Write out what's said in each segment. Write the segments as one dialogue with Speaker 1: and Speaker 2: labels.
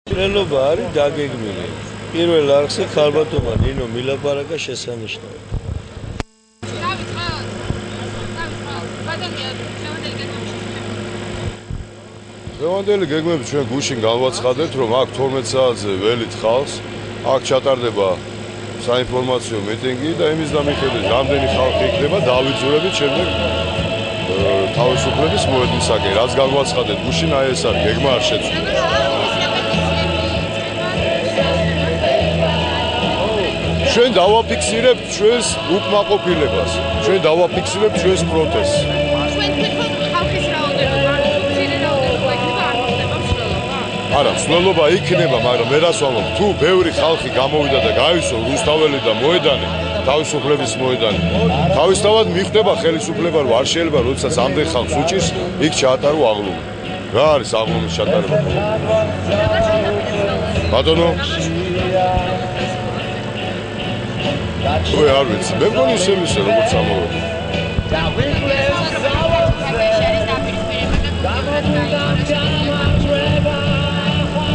Speaker 1: მკვლელობა არის დაგეგმილი. პირველ არხზე ქალბატონმა ნინო მილაპარაკა შესანიშნავად.
Speaker 2: დღევანდელი გეგმები ჩვენ გუშინ განვაცხადებთ, რომ აქ 12 საათზე ველით ხალხს, აქ ჩატარდება საინფორმაციო მიტინგი და იმის დამიხედვით, რამდენი ხალხი იქნება დავიძურებით შემდეგ თავისუფლების მოედნისაკენ. რაც განვაცხადებთ გუშინ, აი ეს არის გეგმა არ შეცვლილა. ჩვენ დავაფიქსირებთ ჩვენს უკმაყოფილებას, ჩვენ დავაფიქსირებთ ჩვენს პროტესტს. არა, მსვლელობა იქნება, მაგრამ მე რას ვამბობ, თუ ბევრი ხალხი გამოვიდა და გაივსო რუსთაველი და მოედანი, თავისუფლების მოედანი, თავისთავად მიხვდება ხელისუფლება, რომ არ შეიძლება, როდესაც ამდენ ხალხს უჭირს, იქ ჩაატარო აღლუმი. რა არის აღლუმის ჩატარება? ბატონო არ ვიცი, მე მგონი ისე როგორც ამოვედი.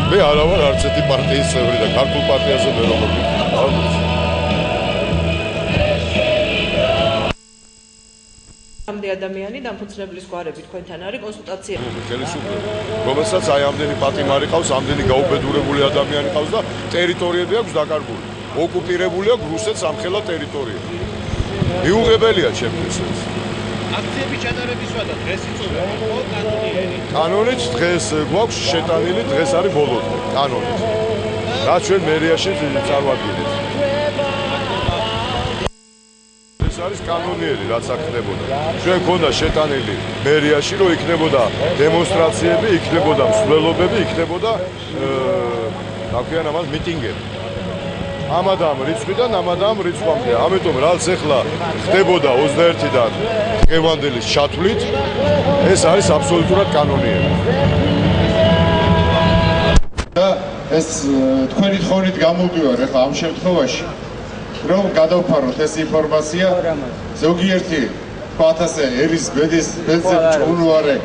Speaker 2: მე არა ვარ არც ერთი პარტიის წევრი და ქართულ პარტიაზე მე როგორ არ ვიცი.
Speaker 3: ამდენი ადამიანი დამფუძნებლის გვარები თქვენთან არის კონსულტაცია.
Speaker 2: ხელისუფლება, რომელსაც აი ამდენი პატიმარი ყავს, ამდენი გაუბედურებული ადამიანი ყავს და ტერიტორიები აქვს დაკარგული. ოკუპირებული აქვს რუსეთს ამხელა ტერიტორიები. მიუღებელია ჩემთვის ეს.
Speaker 4: აქციები ჩატარების ვადა დღეს იწოვდა ხო კანონიერი?
Speaker 2: კანონით დღეს გვაქვს შეტანილი, დღეს არის ბოლო დღე, კანონით. რა ჩვენ მერიაში წარვადგინეთ. ეს არის კანონიერი, რაც აქ ხდებოდა. ჩვენ გქონდა შეტანილი მერიაში, რომ იქნებოდა დემონსტრაციები, იქნებოდა მსვლელობები, იქნებოდა რა ქვია ამას მიტინგები. ამადამ რიცხვიდან ამადამ რიცხვამდე. ამიტომ რაც ახლა ხდებოდა 21-დან დღევანდელის ჩათვლით, ეს არის აბსოლუტურად კანონიერი.
Speaker 5: და ეს თქვენი თხოვნით გამოვდივარ ახლა ამ შემთხვევაში, რომ გადავფაროთ ეს ინფორმაცია ზოგიერთი თქვათ ასე ერის ბედის ბედზე ჭუნვარე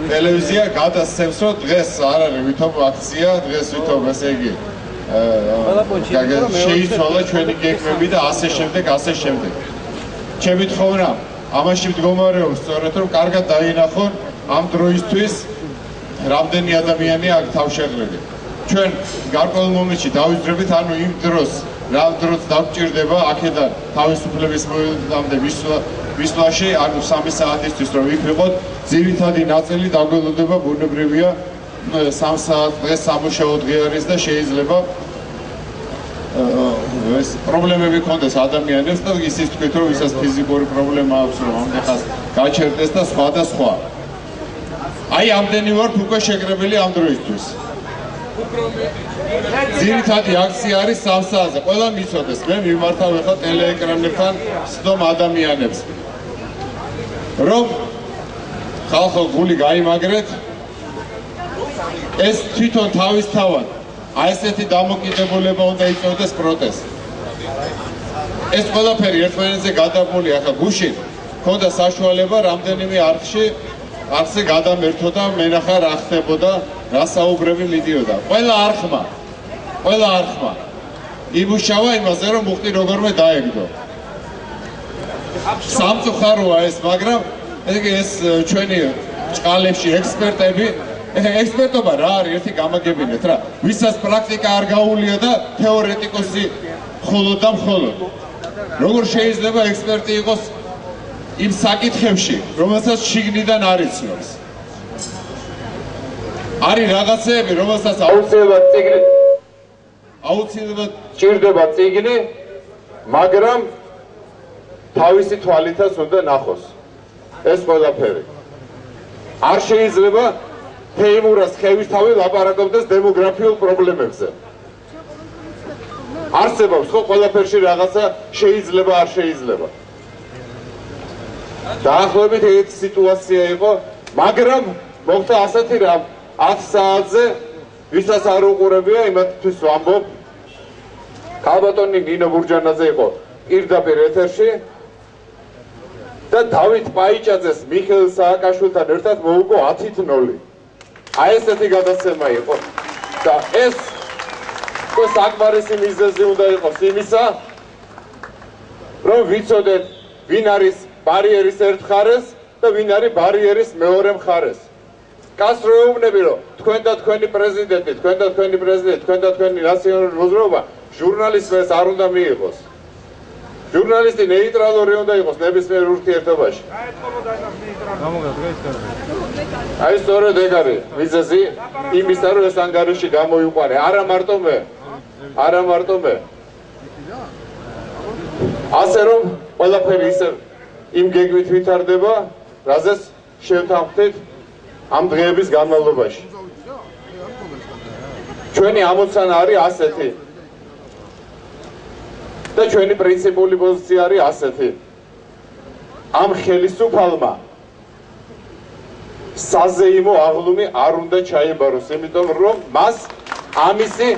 Speaker 5: ტელევიზია გადასცემს, რომ დღეს არ არის ვითომ აქცია, დღეს ვითომ ესე იგი შეიცვალა ჩვენი გეგმები და ასე შემდეგ. ჩემი თხოვნა ამაში მდგომარეობს სწორედ, რომ კარგად დაინახონ ამ დროისთვის რამდენი ადამიანი აქ თავშეყრილი. ჩვენ გარკვეულ მომენტში დავიძრებით, ანუ იმ დროს რა დროც დაგჭირდება აქედან თავისუფლების მოედნამდე ვისვლაში, ანუ 3 საათისთვის რომ იქ ვიყოთ, ძირითადი ნაწილი დაგველოდება ბუნებრივია 3 საათ დღეს სამუშაო დღე არის და შეიძლება ეს პრობლემები ქონდეს ადამიანებს და ისიც თქვით, რომ ვისაც ფიზიკური პრობლემა აქვს, რომ ამდენხანს გაჩერდეს და სხვა და სხვა. აი ამდენი ვართ უკვე შეკრებილი ამ დროისთვის. ძირითადი აქცია არის 3 საათზე. ყველა მიცოდეს, მე მიმართავ ახლა ტელეეკრანებთან სდომ ადამიანებს. რომ ხალხო გული გაიმაგრეთ, ეს თვითონ თავისთავად აი ესეთი დამოკიდებულება უნდა იწვევდეს პროტესტს. ეს ყველაფერი ერთმანეთზე გადაბმული ახლა გუშინ ქონდა საშუალება რამდენიმე არხზე გადამერთო და მენახა რა ხდებოდა, რა საუბრები მიდიოდა. ყველა არხმა იმუშავა იმაზე, რომ მუხტი როგორმე დაეგდო. სამწუხაროა ეს, მაგრამ ეს ჩვენი ჭყალებში ექსპერტობა რა არის, ერთი გამაგებინეთ რა. ვისაც პრაქტიკა არ გაუვლია და თეორეტიკოსი მხოლოდ და მხოლოდ. როგორ შეიძლება ექსპერტი იყოს იმ საკითხებში, რომელსაც შიგნიდან არ იცნობს. არის რაღაცეები, რომელსაც აუცილებლად ჭირდება წიგნი, მაგრამ თავისი თვალითაც უნდა ნახოს. ეს ყველაფერი. არ შეიძლება თეიმურას ხევის-თავი ლაპარაკობდეს დემოგრაფიულ პრობლემებზე. არსებობს ხო ყველაფერში რაღაცა შეიძლება არ შეიძლება. დაახლოებით ეს სიტუაცია იყო, მაგრამ მოხდა ასეთი რამ 10 საათზე, ვისაც არ უყურებია, იმათთვის ვამბობ, ქალბატონი ნინო ბურჯანაძე იყო პირდაპირ ეთერში და დავით პაიჭაძეს მიხეილ სააკაშვილთან ერთად მოუგო 10-0. აი ესეთი გადაცემა იყო. და ეს საკმარისი მიზეზი უნდა იყოს იმისა, რომ ვიცოდეთ ვინ არის ბარიერის ერთ მხარეს და ვინ არის ბარიერის მეორე მხარეს. კაც რო ეუბნები, რომ თქვენ და თქვენი პრეზიდენტი, თქვენ და თქვენი ნაციონალური მოძრაობა ჟურნალისტებს არ უნდა მიიღოს. ჟურნალისტი ნეიტრალური უნდა იყოს ნებისმიერ ურთიერთობაში. აი სწორედ ეგ არის მიზეზი იმისა, რომ ეს ანგარიში გამოიყვანე. არა მარტო მე. ასე რომ ყველაფერი ისე იმ გეგმით ვითარდება, რაზეც შევთანხმდით ამ დღეების განმავლობაში. ჩვენი ამოცანა არის ასეთი და ჩვენი პრინციპული პოზიცია არის ასეთი. ამ ხელისუფალმა საზეიმო აღლუმი არ უნდა ჩაიბაროს, იმიტომ რომ მას ამისი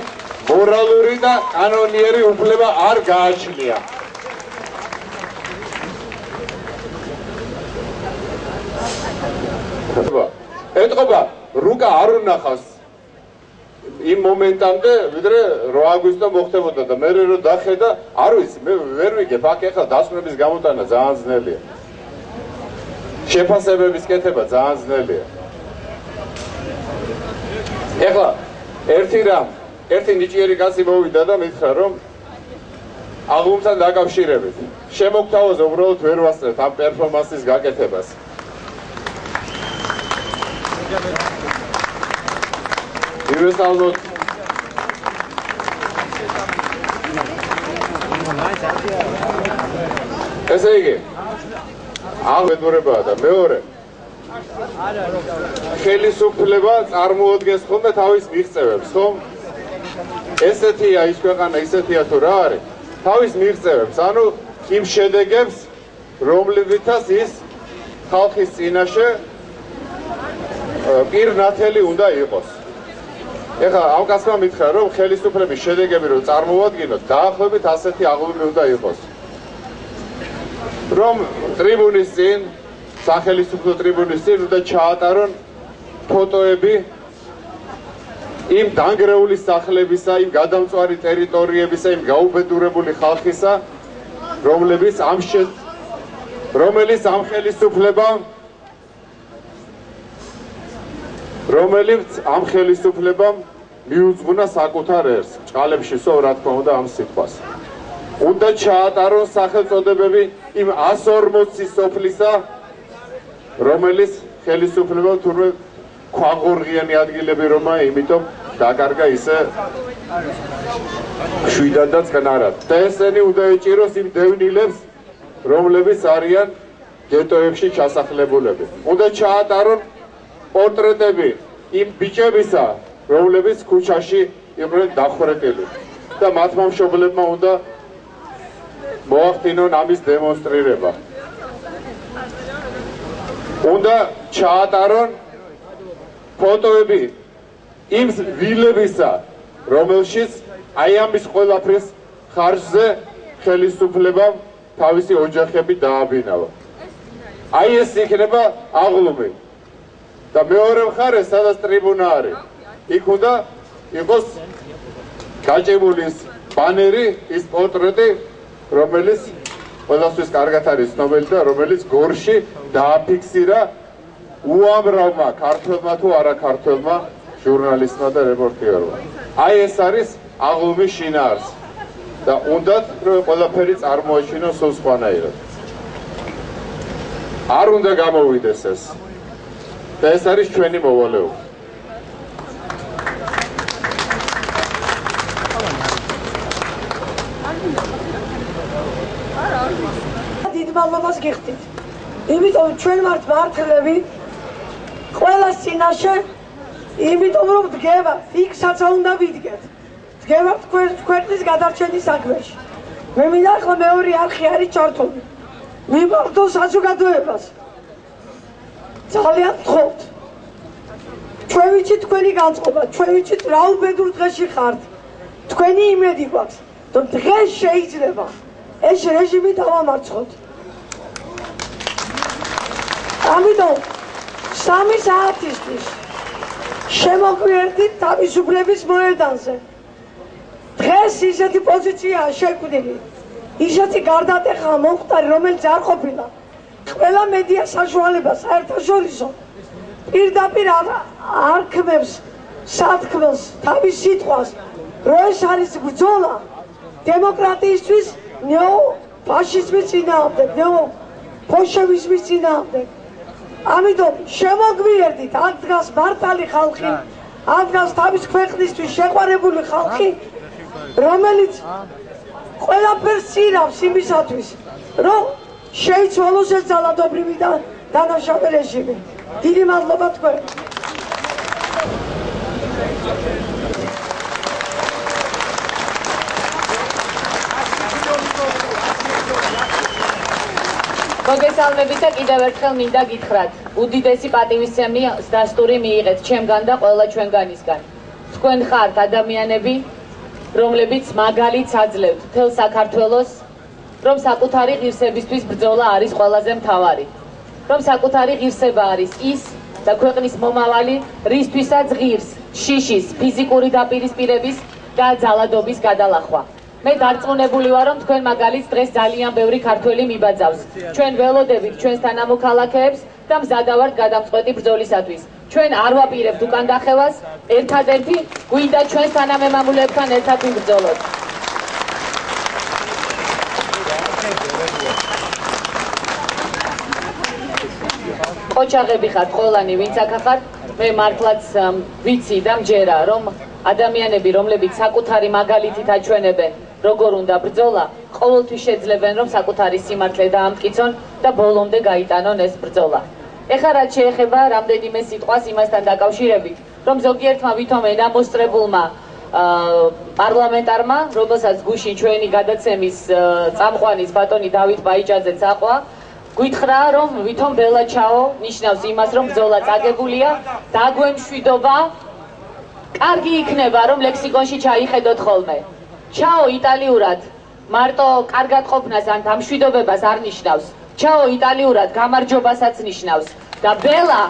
Speaker 5: მორალური და კანონიერი უფლება არ გააჩნია. ეთყობა რუკა არ უნახავს იმ მომენტამდე, ვიდრე 8 აგვისტო მოხდებოდა და მე რო დახედა, არ ვიცი, მე ვერ ვიგებ, აქ ეხლა დასკვნების გამოტანა ძალიან ძნელია. შეფასებების კეთება ძალიან ძნელია. ეხლა ერთი ნიჭიერი კაცი მოვიდა და მითხრა, რომ აღლუმთან დაკავშირებით შემოგთავაზე უბრალოდ ვერ ვასწრებთ ამ პერფორმანსის გაკეთებას. ივესალოთ ესე იგი აღებურებაა და მეორე ხელისუფლება წარმოადგენს ხოლმე თავის მიღწევებს, ხომ? ესეთია ის ქვეყანა, ისეთია თუ რა არის, თავის მიღწევებს, ანუ იმ შედეგებს, რომლებითაც ის ხალხის წინაშე პირნათელი უნდა იყოს. ეხლა ამ კაცმა მითხრა, რომ ხელისუფლების შედეგები რომ წარმოვადგინოთ, დაახლოებით ასეთი აღლუმი უნდა იყოს. რომ ტრიბუნის წინ, სახელმწიფო ტრიბუნის წინ უნდა ჩაატარონ ფოტოები იმ დანგრეული სახლებისა, იმ გადამწვარი ტერიტორიებისა, იმ გაუბედურებული ხალხისა, რომელიც ამ ხელისუფლებამ მიუძღვნა საკუთარ ერს, ჭყალებში სო რა თქმა უნდა ამ სიტყვას. უნდა ჩაატარონ სახელწოდებები იმ 140 სოფლისა, რომელიც ხელისუფლებამ თურმე ქვაღორღიანი ადგილები რომა, იმიტომ დაკარგა ისე შვიდად და წყნარად. და ესენი უნდა ეჭიროს იმ დევნილებს, რომლებიც არიან გეტოებში ჩასახლებულები. უნდა ჩაატარონ პორტრეტები იმ ბიჭებისა, რომლებიც ქუჩაში იყვნენ დახვრეტილი და მათმა მშობლებმა უნდა მოახდინონ ამის დემონსტრირება. უნდა ჩაატარონ ფოტოები იმ ვილებისა, რომელშიც აი ამის ყველაფრის ხარჯზე ხელისუფლებამ თავისი ოჯახები დააბინავა. აი ეს იქნება აღლუმი. და მეორე მხარეს, სადაც ტრიბუნა არის, იქ უნდა იყოს გაჭიმული ბანერი, ის პორტრეტი, რომელიც ყველასთვის კარგად არის ცნობილი და რომელიც გორში დააფიქსირა უამრავმა ქართველმა თუ არაქართველმა ჟურნალისტმა და რეპორტერმა. აი ეს არის აღლუმის შინაარსი და უნდათ რომ ყველაფერი წარმოაჩინოს სულ სხვანაირად. არ უნდა გამოვიდეს ეს. და ეს არის ჩვენი მოვალეობა.
Speaker 6: დიდ მადლობას გიხდით. იმიტომ ჩვენ ვართ მართლები ყველას წინაშე, იმიტომ რომ დგება, იქსაც უნდა ვიდგეთ. დგება ქვეყნის გადარჩენის საქმეში. მე მინდა ახლა მეორე არხი არის ჩართული. მიმართო საზოგადოებას. ძალიან ვთხოვთ. ჩვენ ვიცით თქვენი განწყობა, ჩვენ ვიცით რა უბედურ დღეში ხართ. თქვენი იმედი გვაქვს, რომ დღეს შეიძლება ეს რეჟიმი დავამარცხოთ. ამიტომ 3 საათისთვის შემოგვიერთდით თავისუფლების მოედანზე. დღეს ისეთი პოზიციაა შექმნილი, ისეთი გარდატეხა მომხდარი, რომელიც არ ყოფილა. ყველა მედია საშუალება საერთაშორისო პირდაპირ არქმევს სათქმელს თავის სიტყვას, რომ ეს არის ბრძოლა დემოკრატიისთვის, ნეოფაშიზმის წინააღმდეგ, ნეოფოლშევიზმის წინააღმდეგ. ამიტომ შემოგვიერთდით, აქ დგას მართალი ხალხი, აქ დგას თავის ქვეყნისთვის შეყვარებული ხალხი, რომელიც ყველაფერს წირავს იმისათვის, რომ შეიცვალოს ეს ძალადობრივი და დანაშაული რეჟიმი. დიდი მადლობა თქვენ.
Speaker 7: მოგესალმებით და კიდევ ერთხელ მინდა გითხრათ, უდიდესი პატივისცემი დასტური მიიღეთ ჩემგან და ყველა ჩვენგანისგან. თქვენ ხართ ადამიანები, რომლებიც მაგალითს აძლევთ მთელ საქართველოს, რომ საკუთარი ღირსებისთვის ბრძოლა არის ყველაზე მთავარი. რომ საკუთარი ღირსება არის ის და ქვეყნის მომავალი, რისთვისაც ღირს, შიშის, ფიზიკური დაპირისპირების და ძალადობის გადალახვა. მე დარწმუნებული ვარ, რომ თქვენ მაგალითს დღეს ძალიან ბევრი ქართველი მიბაძავს. ჩვენ ველოდებით ჩვენს თანამოქალაქეებს და მზადა ვართ გადამწყვეტი ბრძოლისათვის. ჩვენ არ ვაპირებთ უკან დახევას, ერთადერთი გვინდა ჩვენს თანამემამულეებთან ერთად ვიბრძოლოთ. ყოჩაღები ხართ ყველანი, ვინც აქ ხართ, მე მართლაც ვიცი და მჯერა, რომ ადამიანები, რომლებიც საკუთარი მაგალითით აჩვენებენ, როგორ უნდა ბრძოლა, ყოველთვის შეძლებენ, რომ საკუთარი სიმართლე დაამტკიცონ და ბოლომდე გაიტანონ ეს ბრძოლა. ეხლა რაც შეეხება რამდენიმე სიტყვას იმასთან დაკავშირებით, რომ ზოგიერთმა ვითომ ენამოსწრებულმა პარლამენტარმა, რომელსაც გუშინ ჩვენი გადაცემის წამყვანის ბატონი დავით ბაიჭაძეც აყვა, გითხრა, რომ ვითომ ბელა ჩაო ნიშნავს იმას, რომ ბრძოლა წაგებულია, დაგვემშვიდობა, კარგი იქნება, რომ ლექსიკონში ჩაიხედოთ ხოლმე. ჩაო იტალიურად მარტო კარგად ყოფნას ან დამშვიდობებას არ ნიშნავს. ჩაო იტალიურად გამარჯვებასაც ნიშნავს. და ბელა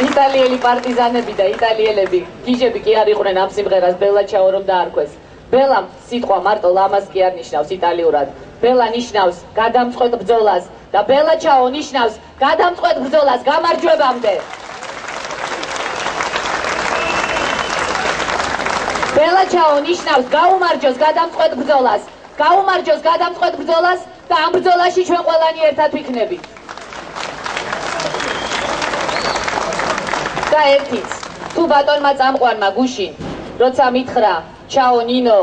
Speaker 7: იტალიელი პარტიზანები და იტალიელები გიჟები კი არ იყვნენ ამ სიმღერას ბელა ჩაო რომ დაარქვეს. ბელა სიტყვა მარტო ლამაზ კი არ ნიშნავს იტალიურად. ბელა ნიშნავს გადამწყვეტ ბრძოლას და ბელა ჩაო ნიშნავს გადამწყვეტ ბრძოლას გამარჯვებამდე. ბელა ჩაო ნიშნავს გაუმარჯოს გადამწყვეტ ბრძოლას, გაუმარჯოს გადამწყვეტ ბრძოლას და ამ ბრძოლაში ჩვენ ყველანი ერთად ვიქნებით. და ერთიც, თუ ბატონმა წამყვანმა გუშინ, როცა მითხრა ჩაო ნინო,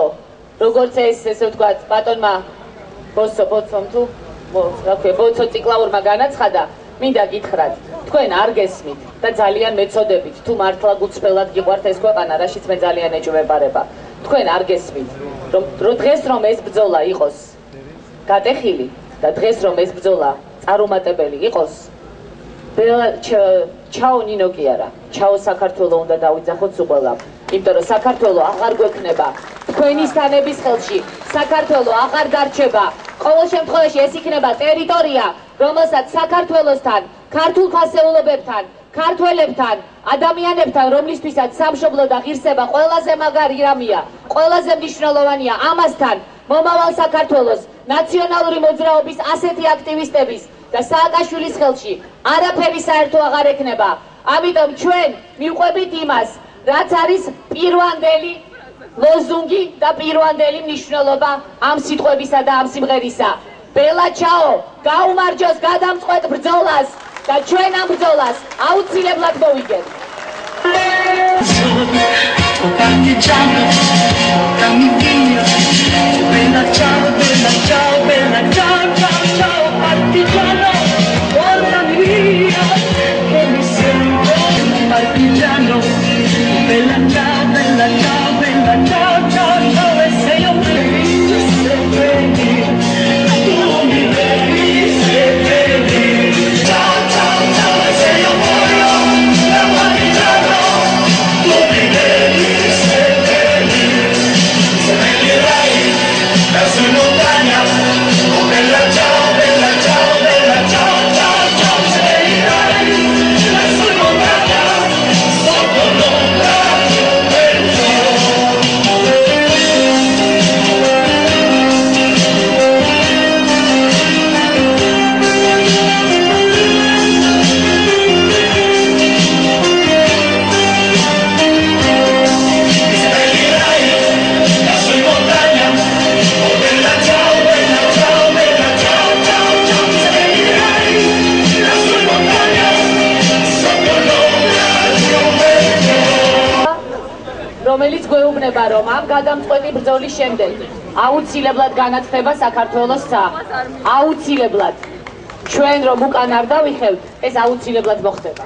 Speaker 7: როგორც ესე ვთქვათ, ბატონმა ბოცომ თუ ბოცო ციკლაურმა განაცხადა, მინდა გითხრათ, თქვენ არ გესმით და ძალიან მეწოდებით, თუ მართლა გუწფელად გიყვართ ეს ქვეყანა, რაშიც მე ძალიან ეჭვმეპარება. თქვენ არ გესმით, რომ დღეს რომ ეს ბრძოლა იყოს გატეხილი და დღეს რომ ეს ბრძოლა წარუმატებელი იყოს, ჩაო ნინო კი არა, ჩაო საქართველო უნდა დავიძახოთ სულ. იმიტომ რომ საქართველო აღარ გვექნება თქვენი სტანების ხელში, საქართველო აღარ დარჩება. ყოველ შემთხვევაში ეს იქნება ტერიტორია, რომელსაც საქართველოსთან, ქართულ ფასეულობებთან, ქართველებთან, ადამიანებთან, რომლისთვისაც სამშობლო და ღირსება ყველაზე მაგარი რამეა, ყველაზე მნიშვნელოვანია, ამასთან მომავალ საქართველოს ნაციონალური მოძრაობის ასეთი აქტივისტების და სააკაშვილის ხელში არაფერი საერთო აღარ ექნება. ამიტომ ჩვენ მივყვებით იმას, რაც არის პირვანდელი ლოზუნგი და პირვანდელი მნიშვნელობა ამ სიტყვებისა და ამ სიმღერისა. ბელა ჩაო, გაუმარჯოს გადამწყვეტ ბრძოლას და ჩვენ ამ ბრძოლას აუცილებლად მოვიგებთ.
Speaker 8: Las montañas
Speaker 7: რომელიც გვეუბნება, რომ ამ გადამწყვეტი ბრძოლის შემდეგ აუცილებლად განათდება საქართველოს ცა. აუცილებლად. ჩვენ რომ უკან არ დავიხევთ, ეს აუცილებლად მოხდება.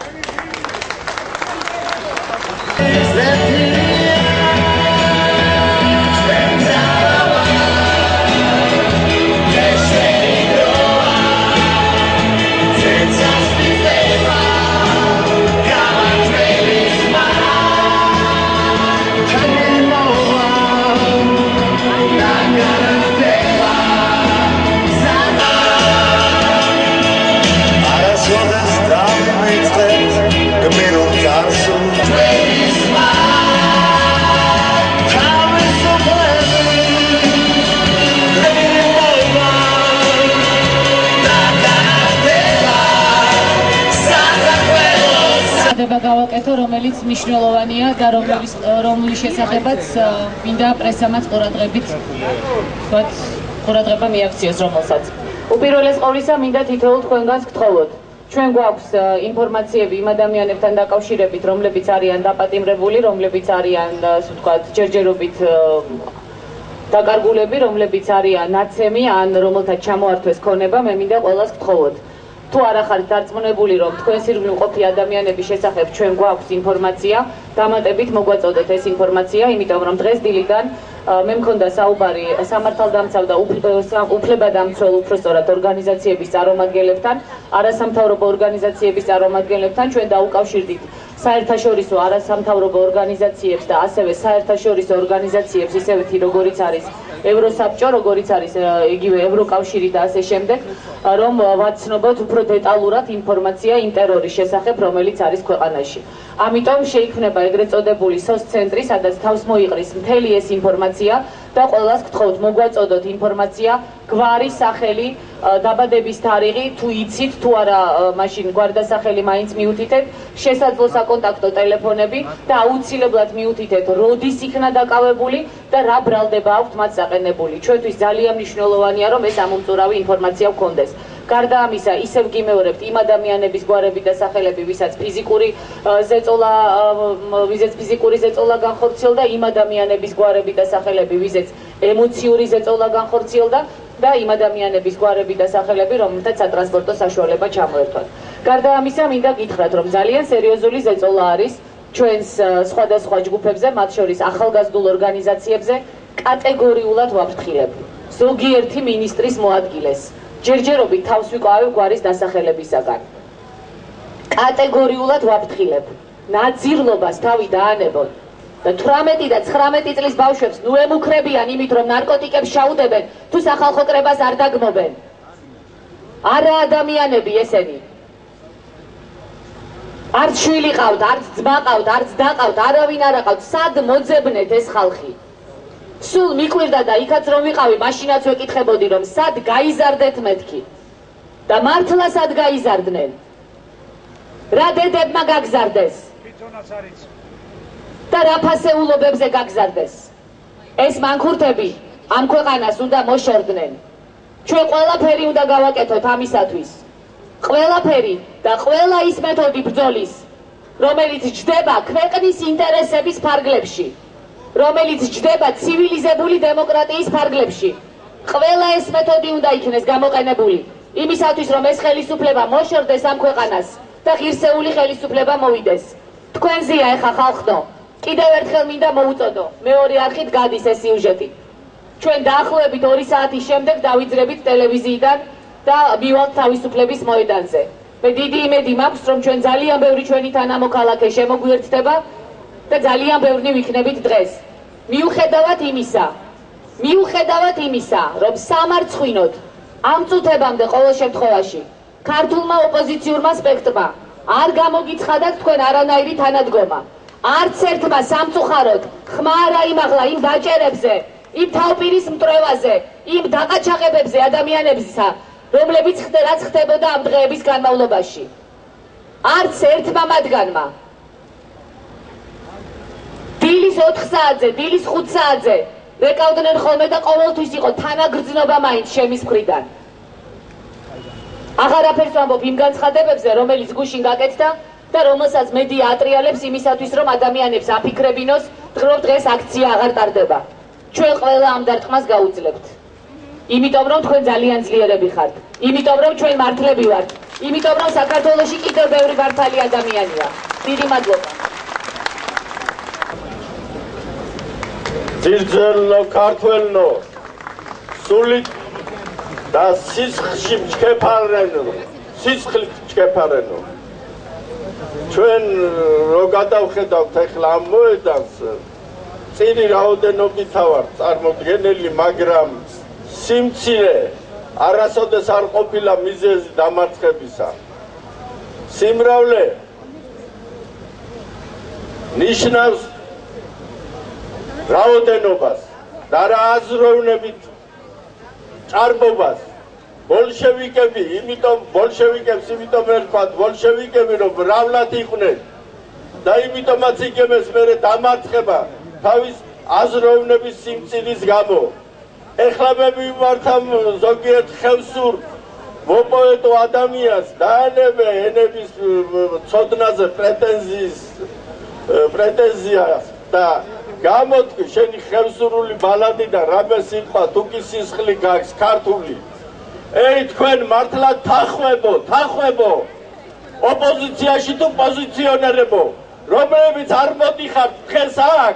Speaker 8: გავაკეთო, რომელიც მნიშვნელოვანია და რომლის შესახებაც მინდა პრესამაც ყურადღება მიაქციოს, რომელსაც.
Speaker 7: უპირველეს ყოვლისა მინდა თითოეულ თქვენგანს გთხოვოთ. ჩვენ გვაქვს ინფორმაციები იმ ადამიანებთან დაკავშირებით, რომლებიც არიან დაპატიმრებული, რომლებიც არიან, ასე ვთქვათ, ჯერჯერობით დაკარგულები, რომლებიც არიან ნაცემი, ან რომელთაც ჩამოართვეს ქონება, მე მინდა ყველას გთხოვოთ. თუ არ ახართ დარწმუნებული, რომ თქვენ სირბილ მყოფი ადამიანების შესახებ ჩვენ გვაქვს ინფორმაცია, დამატებით მოგვაწოდეთ ეს ინფორმაცია, იმიტომ რომ დღეს დილიდან მე მქონდა საუბარი სამართალდამცავ და უფლებადამცველ უпростоრად ორგანიზაციების წარმომადგენლებთან, არასამთავრობო ორგანიზაციების წარმომადგენლებთან, ჩვენ დაუკავშირდით საერთაშორისო არასამთავრობო ორგანიზაციებს და ასევე საერთაშორისო ორგანიზაციებს, ისევ როგორიც არის ევროსაბჭო, როგორიც არის იგივე ევროკავშირი და ასე შემდეგ, რომ ვაცნობოთ უფრო დეტალურად ინფორმაცია იმ ტერორის შესახებ, რომელიც არის ქვეყანაში. ამიტომ შეიქმნება ეგრეთ წოდებული SOS ცენტრი, სადაც თავს მოიყრის მთელი ეს ინფორმაცია და ყველას გთხოვთ მოგვაწოდოთ ინფორმაცია, გვარი, სახელი, დაბადების თარიღი, თუ იცით, თუ არა, მაშინ გვარდასახელი მაინც მიუთითეთ, შესაძლო საკონტაქტო ტელეფონები და აუცილებლად მიუთითეთ, როდის იქნა დაკავებული და რა ბრალდება აქვთ მათ საყენებული. ჩვენთვის ძალიან მნიშვნელოვანია, რომ ეს ამომწურავი ინფორმაცია გქონდეს. გარდა ამისა, ისევ გიმეორებთ იმ ადამიანების გვარები და სახელები, ვისაც ფიზიკური ზეწოლა განხორციელდა, იმ ადამიანების გვარები და სახელები, ვიზეც ემოციური ზეწოლა განხორციელდა და იმ ადამიანების გვარები და სახელები, რომელთაც სატრანსპორტო საშუალება ჩამოერთვათ. გარდა ამისა, მინდა გითხრათ, რომ ძალიან სერიოზული ზეწოლა არის ჩვენს სხვადასხვა ჯგუფებზე, მათ შორის ახალგაზრდულ ორგანიზაციებზე, კატეგორიულად ვაფრთხილებ. ზოგიერთი მინისტრის მოადგილეს. ჯერჯერობით თავს ვიკავებ გვარის დასახელებისაგან. კატეგორიულად ვაფრთხილებ. ნაძირლობას თავი დაანებონ. და 18 და 19 წლის ბავშვებს ნუ ემუქრებიან იმით, რომ ნარკოტიკებს ჩაუდებენ, თუ სახალხო კრებას არ დაგმობენ. არა ადამიანები ესენი. არც შვილი ყავთ, არც ძმა ყავთ, არც და ყავთ, არავინ არ აყავთ. სად მოძებნეთ ეს ხალხი? სულ მიკვირდა და იქაც რომ ვიყავი, მაშინაც ვეკითხებოდი, რომ სად გაიზარდეთ მეთქი და მართლა სად გაიზარდნენ? რა დედებმა გაგზარდეს? და რა ფასეულობებზე გაგზარდეს? ეს მანქურთები ამ ქვეყანას უნდა მოშორდნენ. ჩვენ ყველაფერი უნდა გავაკეთოთ ამისათვის. ყველაფერი და ყველა ის მეთოდი ბრძოლის, რომელიც ჯდება ქვეყნის ინტერესების ფარგლებში, რომელიც ჯდება ცივილიზებული დემოკრატიის ფარგლებში. ყველა ეს მეთოდი უნდა იქნეს გამოყენებული იმისათვის, რომ ეს ხელისუფლება მოშორდეს ამ ქვეყანას და ღირსეული ხელისუფლება მოვიდეს. თქვენზეა ეხა ხალხო, კიდევ ერთხელ მინდა მოუწოდო, მეორე არხით გადის ეს სიუჟეტი. ჩვენ დაახლოებით 2 საათის შემდეგ დავიძრებით ტელევიზიიდან და მივალთ თავისუფლების მოედანზე. მე დიდი იმედი მაქვს, რომ ჩვენ ძალიან ბევრი ჩვენი თანამოქალაქე შემოგვიერთდება და ძალიან ბევრი ვიქნებით დღეს. მიუხედავად იმისა, რომ სამარცხვინოდ ამ წუთებამდე ყოველ შემთხვევაში ქართულმა ოპოზიციურმა სპექტრმა არ გამოგიცხადა თქვენ არანაირი თანადგომა. არც ერთმა სამწუხაროდ ხმა არ აიმაღლა იმ დაჭერებზე, იმ თავპირის მტრევაზე, იმ დაყაჩაღებებზე ადამიანებისა, რომლებიც რაც ხდებოდა ამ დღეების განმავლობაში. არც ერთმა მათგანმა დილის 4 საათზე, დილის 5 საათზე რეკავდნენ ხოლმე და ყოველთვის იყო თანაგრძნობა მაინც შემის მხრიდან. აღარაფერს ვამბობ იმ განცხადებებზე, რომელიც გუშინ გაკეთდა და რომელსაც მედია ატრიალებს იმისათვის, რომ ადამიანებს აფიქრებინოს, ვთხრობ დღეს აქცია აღარ ტარდება. ჩვენ ყველა ამ დარტყმას გაუძლებთ. იმიტომ რომ თქვენ ძალიან ძლიერები ხართ. იმიტომ რომ ჩვენ მართლები ვართ. იმიტომ რომ საქართველოში კიდევ ბევრი მართალი ადამიანია. დიდი მადლობა.
Speaker 9: ძირძელო ქართველნო სულით და სისხლში ჩქეფარენო სისხლით ჩქეფარენო ჩვენ რო გადავხედავთ ახლა ამ მოედანს წირი რაოდენობით ვარ წარმოდგენელი მაგრამ სიმცირე არასოდეს არ ყოფილა მიზეზი დამარცხებისა სიმრავლე ნიშნავს რაოდენობას და რა აზროვნებით ჭარბობას ბოლშევიკები იმიტომ ერქვათ ბოლშევიკები რომ მრავლად იყვნენ და იმიტომაც იგებეს მერე დამარცხება თავის აზროვნების სიმცირის გამო ეხლა მე მიმართავ ზოგიერთ ხევსურ მოპოეტო ადამიანს დაანებე ენების ცოდნაზე პრეტენზიას და გამოთქვი შენი ხევსურული ბალადიდან რამე სიტყვა თუ კი სისხლი გაქვს ქართული ეი თქვენ მართლა თახვებო ოპოზიციაში თუ პოზიციონერებო რომლებიც არ მოდიხართ დღეს აქ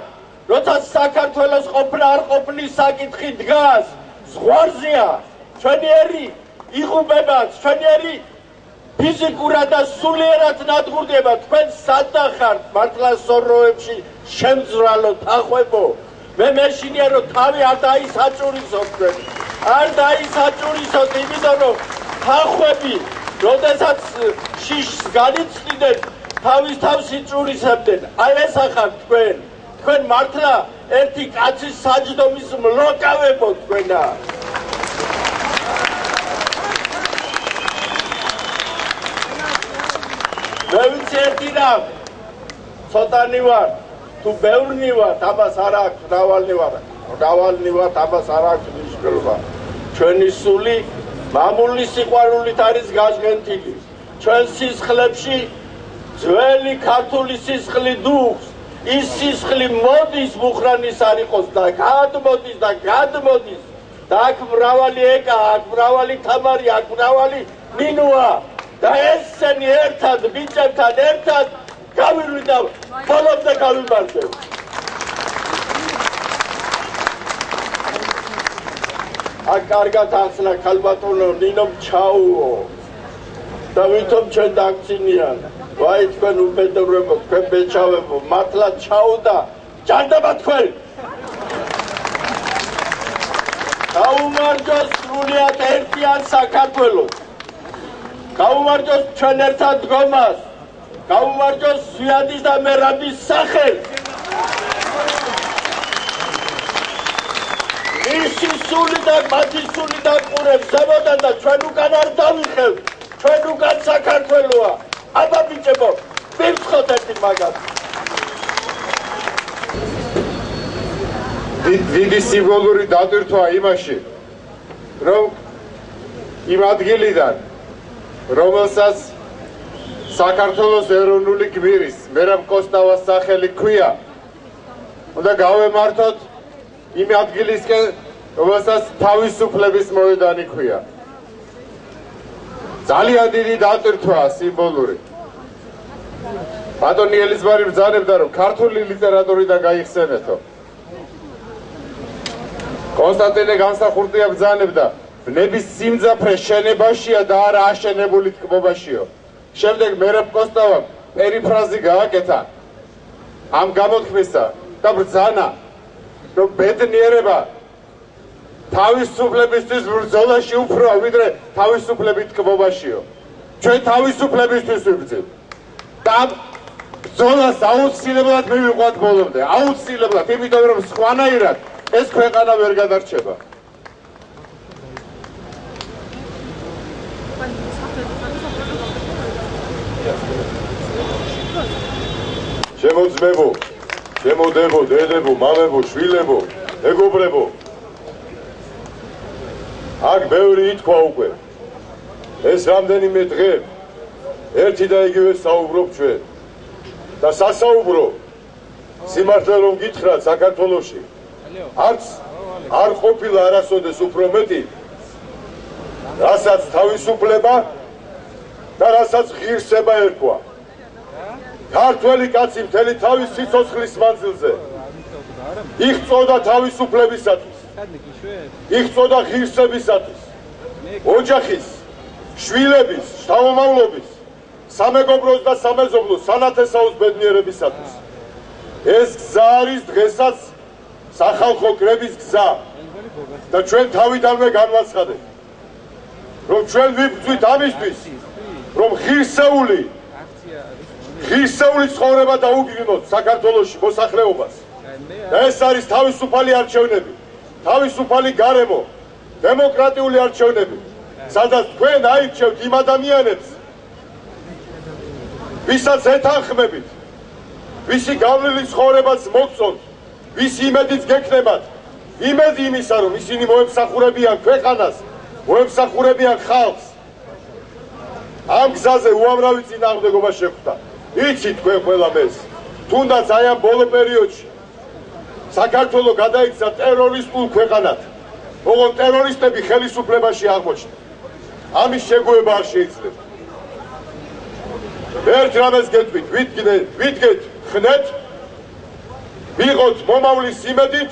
Speaker 9: როცა საქართველოს ყოფნა არ ყოფნის საკითხი დგას ზღვარზეა ჩვენიერი იღუპებაც ჩვენიერი ფიზიკურად და სულიერად ნადგურდება თქვენ სად ხართ მართლა სოროებში შემძვრალო თახვებო მე მეშინია რომ თავი არ დაისაჭურისოთ თქვენ არ დაისაჭურისოთ იმიტომ რომ თახვები როდესაც შიშს განიცდიდნენ თავის თავს იჭურისებდნენ აი ეს ახართ თქვენ მართლა ერთი კაცის საჯდომის მლოკავებო თქვენა მე ვიცი ერთი რამ ცოტანი ვარ თუ ბევრნი ვარ ამას არ აქვს მრავალნი ვარ ამას არ აქვს მნიშვნელობა ჩვენი სული მამული სიყვარულით არის გაზღენთილი ჩვენ სისხლებში ძველი ქართული სისხლი დუხს ის სისხლი მოდის მუხრანის არ იყოს და გადმოდის და აქ მრავალი ეკა აქ მრავალი თამარი აქ მრავალი ნინოა და ესენი ერთად ბიჭებთან ერთად გავირვიდა ბოლომდე გავიმარჯვებ აქ კარგად ახსნა ქალბატონო ნინომ ჩაუო და ვითომ ჩვენ დაგწინიან ვაი თქვენ უბედურებო თქვენ ბეჭავებო მართლა ჩაუდა ჭარდება თქვენ გაუმარჯოს სრულიად ერთიან საქართველოს გაუმარჯოს ჩვენ ერთად დგომას გაუმარჯოს ზვიადის და მერაბის სახელს მისი სული და მათი სული დაყურებს ზემოდან და ჩვენ უკან არ დავიხევთ ჩვენ უკან საქართველოა აბა ბიჭებო მივცხოთ ერთი მაგას
Speaker 5: დიდი სიმბოლური დატვირთვა იმაში რომ იმ ადგილიდან რომელსაც საქართველოს ეროვნული გმირის მერაბ კოსტავას სახელი ქვია უნდა გავემართოთ იმ ადგილისკენ რომელსაც თავისუფლების მოედანი ქვია ძალიან დიდი დატვირთვაა სიმბოლური ბატონი ელიზბარი ბრძანებდა რომ ქართული ლიტერატურიდან გაიხსენეთო კონსტანტინე განსახურდია ბრძანებდა ბნების სიმძაფრე შენებაშია და არა აშენებული თქმობაშიო შემდეგ მერაბ კოსტავამ პერიფრაზი გააკეთა ამ გამოთქმისა და ბრძანა რომ ბედნიერება თავისუფლებისთვის ბრძოლაში უფროა ვიდრე თავისუფლებით თქმობაშიო ჩვენ თავისუფლებისთვის ვიბრძვით და ბრძოლას აუცილებლად მივიყვანთ ბოლომდე აუცილებლად იმიტომ რომ სხვანაირად ეს ქვეყანა ვერ გადარჩება
Speaker 2: შემოძმებო, შემოდებო, დედებო, მამებო, შვილებო, მეგობრებო. აქ ბევრი ითქვა უკვე. ეს რამდენიმე დღე ერთი და იგივე საუბრობ ჩვენ. და სასაუბრო სიმართლე რომ გითხრათ, საქართველოში არც არ ყოფილა არასოდეს უფრო მეტი, რასაც თავისუფლება და რასაც ღირსება ერქვა. ქართველი კაცი მთელი თავის სიცოცხლის მანძილზე იღწოდა თავისუფლებისათვის, იღწოდა ღირსებისათვის, ოჯახის, შვილების, შთამომავლობის, სამეგობროს და სამეზობლოს სანათესაოს ბედნიერებისათვის. ეს გზა არის დღესაც სახალხო კრების გზა და ჩვენ თავიდანვე განვაცხადებთ, რომ ჩვენ ვიბრძვით ამისთვის, რომ ღირსეული ცხოვრება დაუბრუნოთ საქართველოში მოსახლეობას. და ეს არის თავისუფალი არჩევნები, თავისუფალი გარემო, დემოკრატიული არჩევნები, სადაც თქვენ აირჩევთ იმ ადამიანებს, ვისაც ეთანხმებით, ვისი გავლილი ცხოვრებაც მოგწონთ, ვისი იმედიც გექნებათ, იმედი იმისა, რომ ისინი მოემსახურებიან ქვეყანას, მოემსახურებიან ხალხს. ამ გზაზე უამრავი წინააღმდეგობა შეხვდა. იცით თქვენ ყველამ ეს, თუნდაც აი ამ ბოლო პერიოდში საქართველო გადაიქცა ტერორისტულ ქვეყანად, ოღონდ ტერორისტები ხელისუფლებაში აღმოჩნდა. ამის შეგუება არ შეიძლება. ერთ რამეს გეტყვით, ვიდგეთ ხნეთ, ვიყოთ მომავლის იმედით,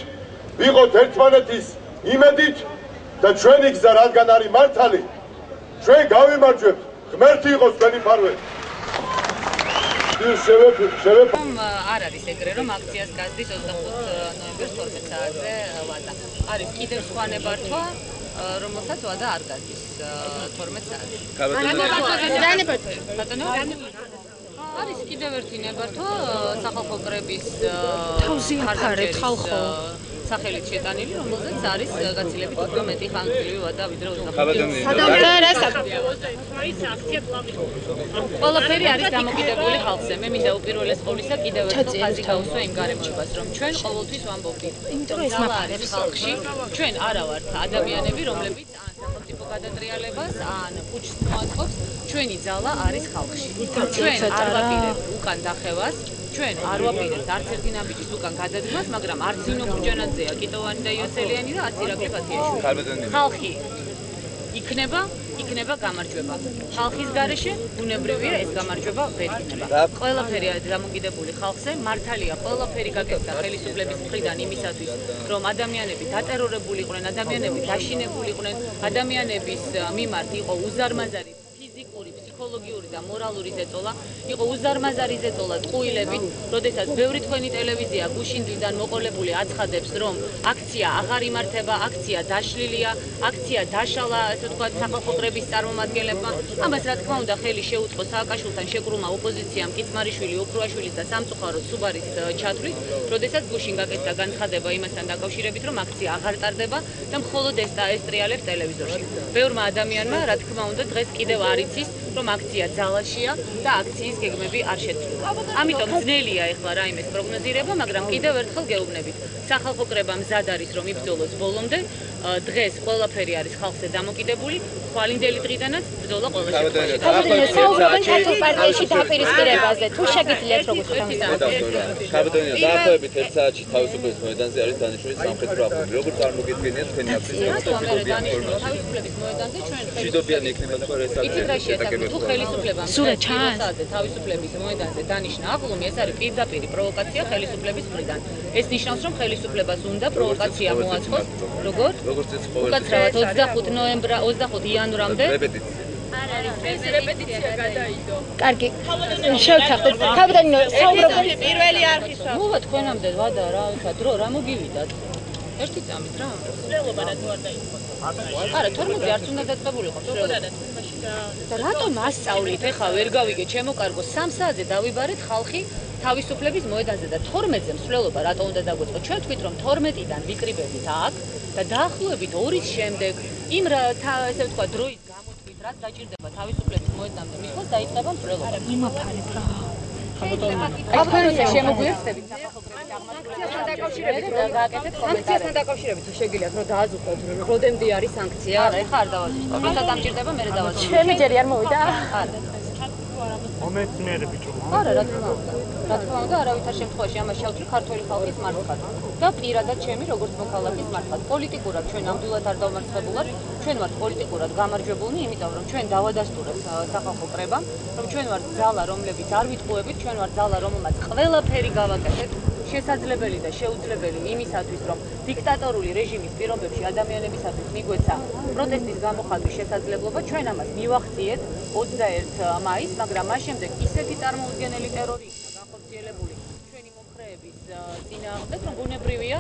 Speaker 2: ვიყოთ ერთმანეთის იმედით და ჩვენი გზა რადგან არის მართალი, ჩვენ გავიმარჯვებთ, ღმერთი იყოს თქვენი მფარველი.
Speaker 10: არ არის ეგრე, რომ აქციას გაზრდის 25 ნოემბერს 12 საათზე ვადა. არის კიდევ სხვა ნებართვა, რომელსაც ვადა არ გაზრდის 12 საათზე. არის კიდევ ერთი ნებართვა სახალხო კრების ხარჯების სახელით შეტანილი, რომელზეც არის გაცილებით უფრო მეტი ხანგრძლივი ვადა ვიდრე 25. ყველაფერი არის დამოკიდებული ხალხზე. მე მინდა უპირველეს ყოვლისა კიდევ ერთხელ ხაზი გაუსვა იმ გარემოებას, რომ ჩვენ ყოველთვის ვამბობდით, რომ არის ხალხში, ჩვენ არა ვართ ადამიანები, რომლებიც ან სახელმწიფო გადატრიალებას, ან პუჩს მოაწყობს, ჩვენი ძალა არის ხალხში. ჩვენ არ ვაპირებთ უკან დახევას, ჩვენ არ ვაპირებთ არც ერთი ნაბიჯის უკან გადადგმას, მაგრამ არც ზინო ხუჯანაძეა, კიტოვანი და იოსელიანი და არც ირაკლი ფათიაშვილი. ხალხი იქნება გამარჯვება. ხალხის გარეშე ბუნებრივია ეს გამარჯვება ვერ იქნება. ყველაფერი არის დამოკიდებული ხალხზე, მართალია ყველაფერი გაკეთდა ხელისუფლების მხრიდან იმისათვის, რომ ადამიანები დატერორებული იყვნენ, ადამიანები დაშინებული იყვნენ, ადამიანების მიმართ იყო უზარმაზარი ფიზიკური, ფსიქოლოგიური და მორალური ზეწოლა, იყო უზარმაზარი ზეწოლა წყვილებით, როდესაც ბევრი თქვენი ტელევიზია გუშინდლიდან მოყოლებული აცხადებს, რომ აქცია აღარ იმართება, აქცია დაშლილია, აქცია დაშალა, ასე ვთქვათ, სახალხო კრების წარმომადგენლებმა. ამას რა თქმა უნდა ხელი შეუწყო სააკაშვილთან შეკრუმა ოპოზიციამ კიცმარიშვილი, ოქრუაშვილის და სამწუხაროდ სუბარის ჩათვლით, როდესაც გუშინ გაკეთდა განცხადება იმასთან დაკავშირებით, რომ აქცია აღარ ტარდება და მხოლოდ ეს ესტრიალებს ტელევიზორში. ბევრმა ადამიანმა რა თქმა უნდა დღეს კიდევ არ იცის, რომ აქცია ძალაშია და აქციის გეგმები არ შეცვლილა. ამიტომ ძნელია ეხლა რაიმეს პროგნოზირება, მაგრამ კიდევ ერთხელ გეუბნებით. სახალხო კრება მზად არის რომ იბრძოლოს ბოლომდე. დღეს ყველაფერი არის ხალხზე დამოკიდებული, ხვალინდელი დღიდანაც ბრძოლა ყველა შემთხვევაში.
Speaker 11: საუბრობენ ქართულ პარტიაში დაპირისპირებაზე. თუ შეგიძლიათ როგორც
Speaker 12: ხაბადონია, დაახლოებით 1 საათში თავისუფლების მოედანზე არის დანიშნული სამხედრო აფრთხი. როგორ წარმოგიდგენიათ თქვენი აქციის
Speaker 10: თავისუფლების მოედანზე ჩვენ
Speaker 12: შვიდობიანი იქნება და
Speaker 10: რესტარტი თუ ხელისუფლებამ საათზე თავისუფლების მოედანზე დანიშნა აღლუმი, ეს არის პირდაპირი პროვოკაცია ხელისუფლების მხრიდან. ეს ნიშნავს, რომ ხელისუფლებას უნდა პროვოკაცია მოაწყოს. როგორ?
Speaker 12: როგორც ეს ყოველთვის.
Speaker 10: უკაცრავად 25 იანვრამდე
Speaker 11: რეპეტიცია გადაიდო. კარგი. შევთანხმდით. ხაბადონია, საუბრობენ
Speaker 10: პირველი არხისა. მოვა თქვენამდე ვადა რა, ვთქვა, დრო რა მოგივიდათ? ერთი წამით რა. სვლელობა რა თუ არ დაიწყო. არა, 12-ზე არც უნდა დაწყებულიყო. და რატომ ასწავლით? ეხლა ვერ გავიგე, ჩემო კარგო, 3 საათზე დავიბარეთ ხალხი თავისუფლების მოედანზე და 12-ზე მსვლელობა რატომ უნდა დაგვეწყო? ჩვენ თქვით, რომ 12-დან ვიკრიბებით აქ და დაახლოებით 2-ის შემდეგ იმ ესე ვთქვა, დროის გამოთვლით, რაც დაჭირდება თავისუფლების მოედანზე მისვლას დაიწყება მსვლელობა. არა, მიმაფარეთ რა. აი თქვენ როცა შემოგვიერთდებით აქციასთან დაკავშირებით რა გააკეთეთ კომენტარები? აქციასთან დაკავშირებით შეგიძლიათ რომ დააზუსტოთ როდემდე არის სანქცია? არა, ეხლა არ დავაზუსტებ. როცა დამჭირდება, მე დავაზუსტებ.
Speaker 11: ჩემი ჯერი არ მოვიდა?
Speaker 10: არა.
Speaker 13: მომეცნიერები ჩო.
Speaker 10: არა, რა თქმა უნდა. რა თქმა უნდა, არავითარ შემთხვევაში ამას შევწვი ქართული ხალხის მარცხად. და პირადად ჩემი როგორც მოქალაქის მარცხად. პოლიტიკურად ჩვენ ნამდვილად არ დავმარცხებულად, ჩვენ ვართ პოლიტიკურად გამარჯვებულნი, იმიტომ რომ ჩვენ დავადასტურებთ სახალხო კრებამ, რომ ჩვენ ვართ ძალა, რომლებიც არ ვიტყუებით, ჩვენ ვართ ძალა, რომელმაც ყველაფერი გავაკეთებთ. შესაძლებელი და შეუძლებელი იმისათვის, რომ დიქტატორული რეჟიმის პირობებში ადამიანებისათვის მიგვეცა პროტესტის გამოხატვის შესაძლებლობა, ჩვენ ამას მივახციეთ 21 მაისს, მაგრამ მას შემდეგ ისეთი წარმოუდგენელი ტერორი იქნა განხორციელებული ჩვენი მომხრეების წინააღმდეგ, რომ ბუნებრივია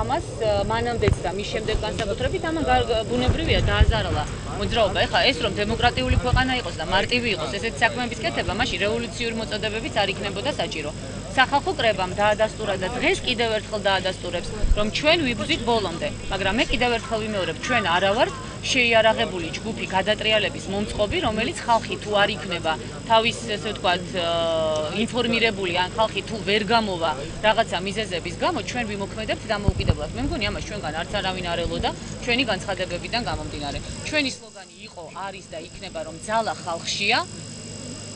Speaker 10: ამას მანამდეც და მის შემდეგ განსაკუთრებით ამან ბუნებრივია დააზარალა მოძრაობა. ეხლა ეს რომ დემოკრატიული ქვეყანა იყოს და მარტივი იყოს ესეთი საქმეების კეთება, მაშინ რევოლუციური მოწოდებებიც არ იქნებოდა საჭირო. სახალხო კრებამ დაადასტურა და დღეს კიდევ ერთხელ დაადასტურებს, რომ ჩვენ ვიბრძვით ბოლომდე, მაგრამ მე კიდევ ერთხელ ვიმეორებ, ჩვენ არა ვართ შეიარაღებული ჯგუფი გადატრიალების მომწყობი, რომელიც ხალხი თუ არ იქნება თავის ესე ვთქვათ ინფორმირებული ან ხალხი თუ ვერ გამოვა რაღაცა მიზეზების გამო, ჩვენ ვიმოქმედებთ დამოუკიდებლად. მე მგონი ამას ჩვენგან არც არავინ არ ელოდა ჩვენი განცხადებებიდან გამომდინარე. ჩვენი სლოგანი იყო, არის და იქნება, რომ ძალა ხალხშია.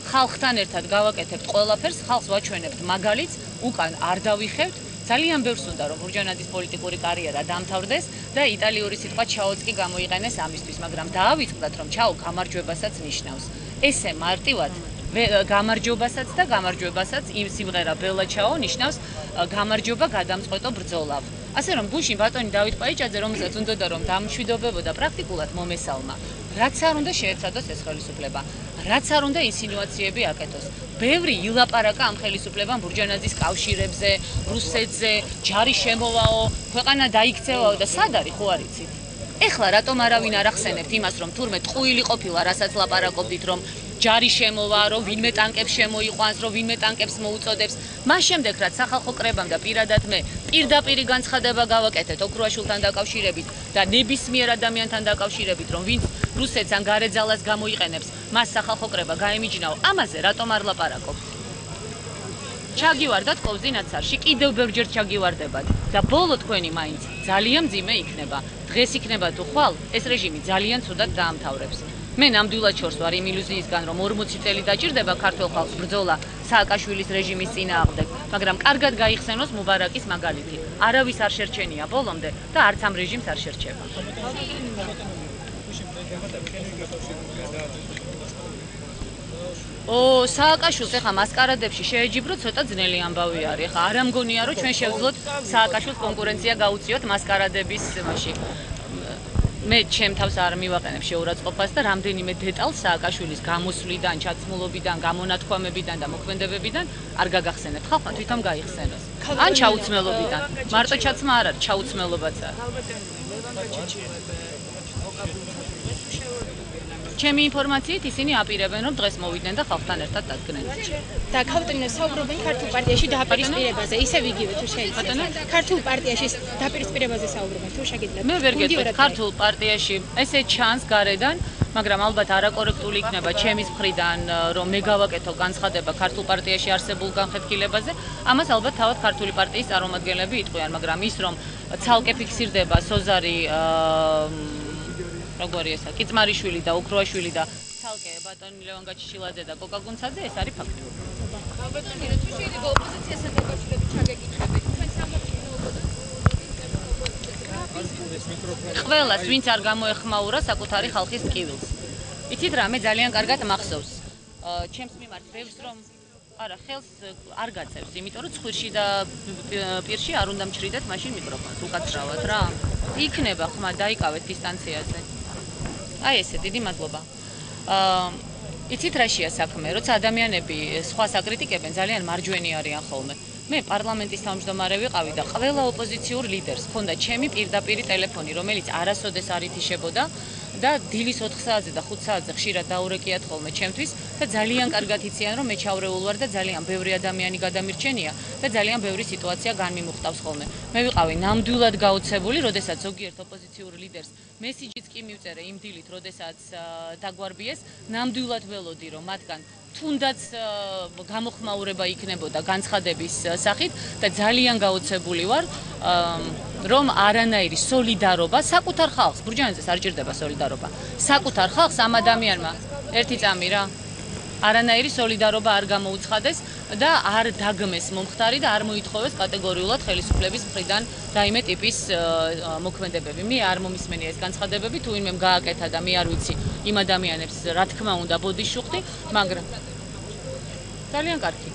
Speaker 10: ხალხთან ერთად გავაკეთებთ ყველაფერს, ხალხს ვაჩვენებთ მაგალითს, უკან არ დავიხევთ. ძალიან ბევრს უნდა რომ ბურჯანაძის პოლიტიკური კარიერა დამთავრდეს და იტალიური სიტყვა ჩაოც კი გამოიყენეს ამისთვის, მაგრამ დაავიწყდათ რომ ჩაო გამარჯვებასაც ნიშნავს. ესე მარტივად გამარჯვებასაც და გამარჯვებასაც იმ სიმღერა ბელა ჩაო ნიშნავს გამარჯვება გადამწყვეტო ბრძოლავ. ასე რომ გუშინ ბატონი დავით პაიჭაძე, რომელსაც უნდოდა რომ დამშვიდობებოდა პრაქტიკულად მომესალმა, რაც არ უნდა შეეცადოს ეს ხელისუფლება, რაც არ უნდა ინსინუაციები აკეთოს. ბევრი ილაპარაკა ამ ხელისუფლებამ ბურჯანაძის კავშირებზე, რუსეთზე, ჯარი შემოვაო, ქვეყანა დაიქცევაო და სად არის ხო არ იცით? ეხლა რატომ არავინ არ ახსენებთ იმას, რომ თურმე ტყუილი ყოფილა, რასაც ლაპარაკობდით, რომ ჯარი შემოვა, რომ ვინმე ტანკებს შემოიყვანს, რომ ვინმე ტანკებს მოუწოდებს. მას შემდეგ რაც სახალხო კრებამ და პირადად მე პირდაპირი განცხადება გავაკეთეთ ოქროაშვილთან დაკავშირებით და ნებისმიერ ადამიანთან დაკავშირებით, რომ ვინც რუსეთს ან გარე ძალას გამოიყენებს, მას სახალხო კრება გაემიჯნაო. ამაზე რატომ არ ლაპარაკობთ? ჩაგივარდათ ყოვზინაცარში, კიდევ ბევრჯერ ჩაგივარდებათ და ბოლო თქვენი მაინც ძალიან მძიმე იქნება. დღეს იქნება თუ ხვალ, ეს რეჟიმი ძალიან ცუდად დაამთავრებს. მე ნამდვილად შორს ვარ იმ ილუზიისგან, რომ 40 წელი დაჭირდება ქართულ ხალხს ბრძოლა სააკაშვილის რეჟიმის წინააღმდეგ, მაგრამ კარგად გაიხსენოს მუბარაკის მაგალითი. არავის არ შერჩენია ბოლომდე და არც ამ რეჟიმს არ შერჩება. სააკაშვილს ეხა მასკარადებში შეეჯიბრო ცოტა ძნელი ამბავი არის. ეხა არ ამგონია რომ ჩვენ შევძლოთ სააკაშვილს კონკურენცია გაუწიოთ მასკარადების მაში. მე ჩემ თავს არ მივაყენებ შეურაცხყოფას და რამდენიმე დეტალს სააკაშვილის გამოსვლიდან, ჩაცმულობიდან, გამონათქვამებიდან და მოქმედებებიდან არ გაგახსენებთ. ხალხმა თვითონ გაიხსენოს. ან ჩაუცმელობიდან. მარტო ჩაცმა არ არის, ჩაუცმელობაც არის. ჩემი ინფორმაციით ისინი აპირებენ რომ დღეს მოვიდნენ და ხალხთან ერთად დადგნენ.
Speaker 11: და ქავტინო საუბრობენ ქართულ პარტიაში დაპირისპირებაზე, ისევ იგივე თუ შეიძლება. ქართულ პარტიაში დაპირისპირებაზე საუბრობენ, თუ შეგიძლიათ.
Speaker 10: მე ვერ გეტყვით ქართულ პარტიაში ესე ჩანს გარედან, მაგრამ ალბათ არაკორექტული იქნება ჩემის მხრიდან რომ მე გავაკეთო განცხადება ქართულ პარტიაში არსებულ განხეთქილებაზე, ამას ალბათ თავად ქართული პარტიის წარმომადგენლები იტყვიან, მაგრამ ის რომ ცალკე ფიქსირდება სოზარი როგორი ესა კიწმარიშვილი და ოქროაშვილი და ცალკე ბატონი ლევან გაჩიშილაძე და კოკა გუნცაძე, ეს არის ფაქტი.
Speaker 11: ბატონი, თუ შეიძლება ოპოზიციასთან დაკავშირებით ჩაგეკითხებით, თქვენ სამართლიანო ოპოზიცია.
Speaker 10: ყველას, ვინც არ გამოეხმაურა საკუთარი ხალხის ტკივილს. იცით რა, მე ძალიან კარგად მახსოვს. ჩემს მიმართ ბევრს რომ არა, ხელს არ გაწევს, იმიტომ რომ ცხვირში და პირში არ უნდა მჭრიდეთ მაშინ მიკროფონს, უკაცრავად რა. იქნება ხმა დაიკავეთ დისტანციაზე. აი ესე, დიდი მადლობა. იცით რაშია საქმე, როცა ადამიანები სხვას აკრიტიკებენ, ძალიან მარჯვენი არიან ხოლმე. მე პარლამენტის თავმჯდომარე ვიყავი და ყველა ოპოზიციურ ლიდერს ჰქონდა ჩემი პირდაპირი ტელეფონი, რომელიც არასოდეს არ ითიშებოდა და დილის 4 საათზე და 5 საათზე ხშირად დაურეკიათ ხოლმე ჩემთვის და ძალიან კარგად იციან რომ მე ჩავრეულ ვარ და ძალიან ბევრი ადამიანი გადამირჩენია და ძალიან ბევრი სიტუაცია განმიმუხტავს ხოლმე. მე ვიყავი ნამდვილად გაოცებული, როდესაც ზოგიერთ ოპოზიციურ ლიდერს მესიჯიც კი მივწერე იმ დილით, როდესაც დაგვარბიეს, ნამდვილად ველოდი რომ მათგან თუნდაც გამოხმაურება იქნებოდა განცხადების სახით და ძალიან გაოცებული ვარ რომ არანაირი სოლიდარობა საკუთარ ხალხს, ბურჯანაძეს არ ჭირდება სოლიდარობა, საკუთარ ხალხს ამ ადამიანმა ერთი წამი რა არანაირი სოლიდარობა არ გამოუცხადეს და არ დაგმეს მომხდარი და არ მოითხოვეს კატეგორიულად ხელისუფლების მხრიდან რაიმე ტიპის მოქმედებები. მე არ მომისმენია ეს განცხადებები, თუ ვინმემ გააკეთა და მე არ ვიცი იმ ადამიანებს რა თქმა უნდა ბოდიშუხტი, მაგრამ ძალიან კარგი.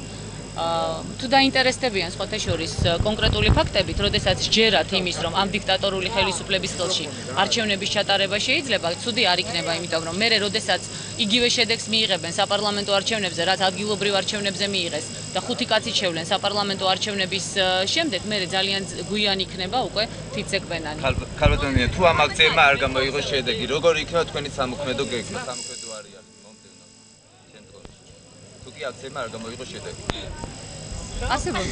Speaker 10: თუ დაინტერესდებიან სხვათა შორის კონკრეტული ფაქტებით, როდესაც ჯერათ იმის, რომ ამ დიქტატორული ხელისუფლების ხელში არჩევნების ჩატარება შეიძლება, ცუდი არ იქნება, იმიტომ რომ მერე როდესაც იგივე შედეგს მიიღებენ საპარლამენტო არჩევნებზე, რაც ადგილობრივ არჩევნებზე მიიღეს და 5 კაცი შევლენ საპარლამენტო არჩევნების შემდეგ, მერე ძალიან გვიან იქნება უკვე თვითზეკვენანი.
Speaker 12: ქალბატონია, თუ ამ აქციებმა არ გამოიღოს შედეგი, როგორ იქნება თქვენი სამოქმედო გეგმა, სამოქმედო არეალი მომდევნო შემდგომში? თუ კი აქციებმა არ გამოიღოს შედეგი.
Speaker 10: არსებობს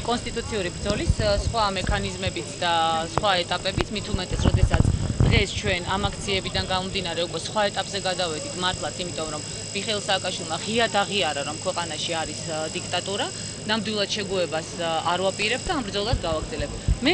Speaker 10: კონსტიტუციური ბრძოლის სხვა მექანიზმებიც და სხვა ეტაპებიც, მით უმეტეს, როდესაც დღეს ჩვენ ამ აქციებიდან გამომდინარე უკვე სხვა ეტაპზე გადავედით მართლაც, იმიტომ რომ მიხეილ სააკაშვილმა ღიად აღიარა, რომ ქვეყანაში არის დიქტატურა, ნამდვილად შეგუებას არ ვაპირებ და ამ ბრძოლას გავაგრძელებ. მე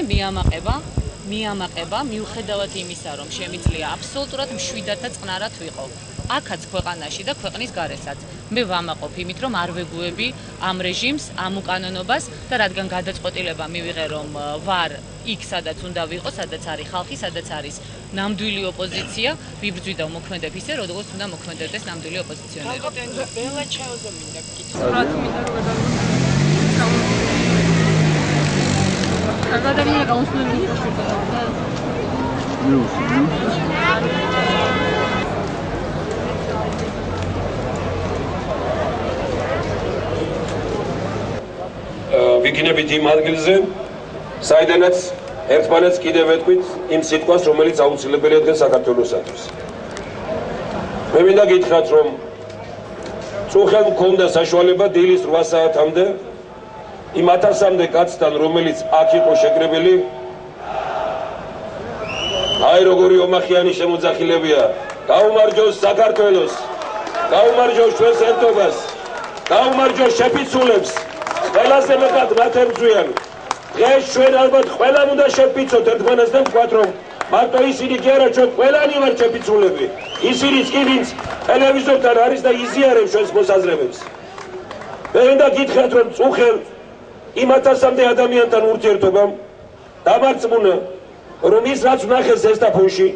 Speaker 10: მიამაყება, მიუხედავად იმისა, რომ შემიძლია აბსოლუტურად მშვიდად და წყნარად ვიყო. აქაც ქვეყანაში და ქვეყნის გარესაც. მე ვამაყობ იმით, რომ არ ვეგუები ამ რეჟიმს, ამ უკანონობას და რადგან გადაწყვეტილება მივიღე, რომ ვარ იქ, სადაც უნდა ვიყო, სადაც არის ხალხი, სადაც არის ნამდვილი ოპოზიცია, ვიბრძვიდავ მოქმედებ ისე, როგორც უნდა მოქმედებდეს ნამდვილი ოპოზიციონერი.
Speaker 11: ბელა ჩაოზე მინდა გკითხო.
Speaker 8: გადაგინა გაუსწრებელი
Speaker 13: ვიქნებით იმ ადგილზე, საიდანაც ერთმანეთს კიდევ ვეთქვით იმ სიტყვას, რომელიც აუცილებელია დღეს საქართველოსათვის. მე მინდა გითხრათ, რომ წუხელ მქონდა საშუალება დილის 8 საათამდე იმ 1000-მდე კაცთან, რომელიც აქ იყო შეკრებილი, აი როგორი ომახიანი შემოძახილებია, გაუმარჯოს საქართველოს, გაუმარჯოს ჩვენს ერთობას, გაუმარჯოს შეფიცულებს, ყველაზე მეტად მათ ებრძვიან. დღეს ჩვენ ალბათ ყველამ უნდა შევფიცოთ ერთმანეთს და ვთქვათ, რომ მარტო ისინი კი არა, ჩვენ ყველანი ვართ შეფიცულები. ისინიც კი, ვინც ტელევიზორთან არის და იზიარებს ჩვენს მოსაზრებებს. მე მინდა გითხრათ, რომ წუხელ იმ 1000-მდე ადამიანთან ურთიერთობამ დამარწმუნა, რომ ის რაც ვნახე ზესტაფონში,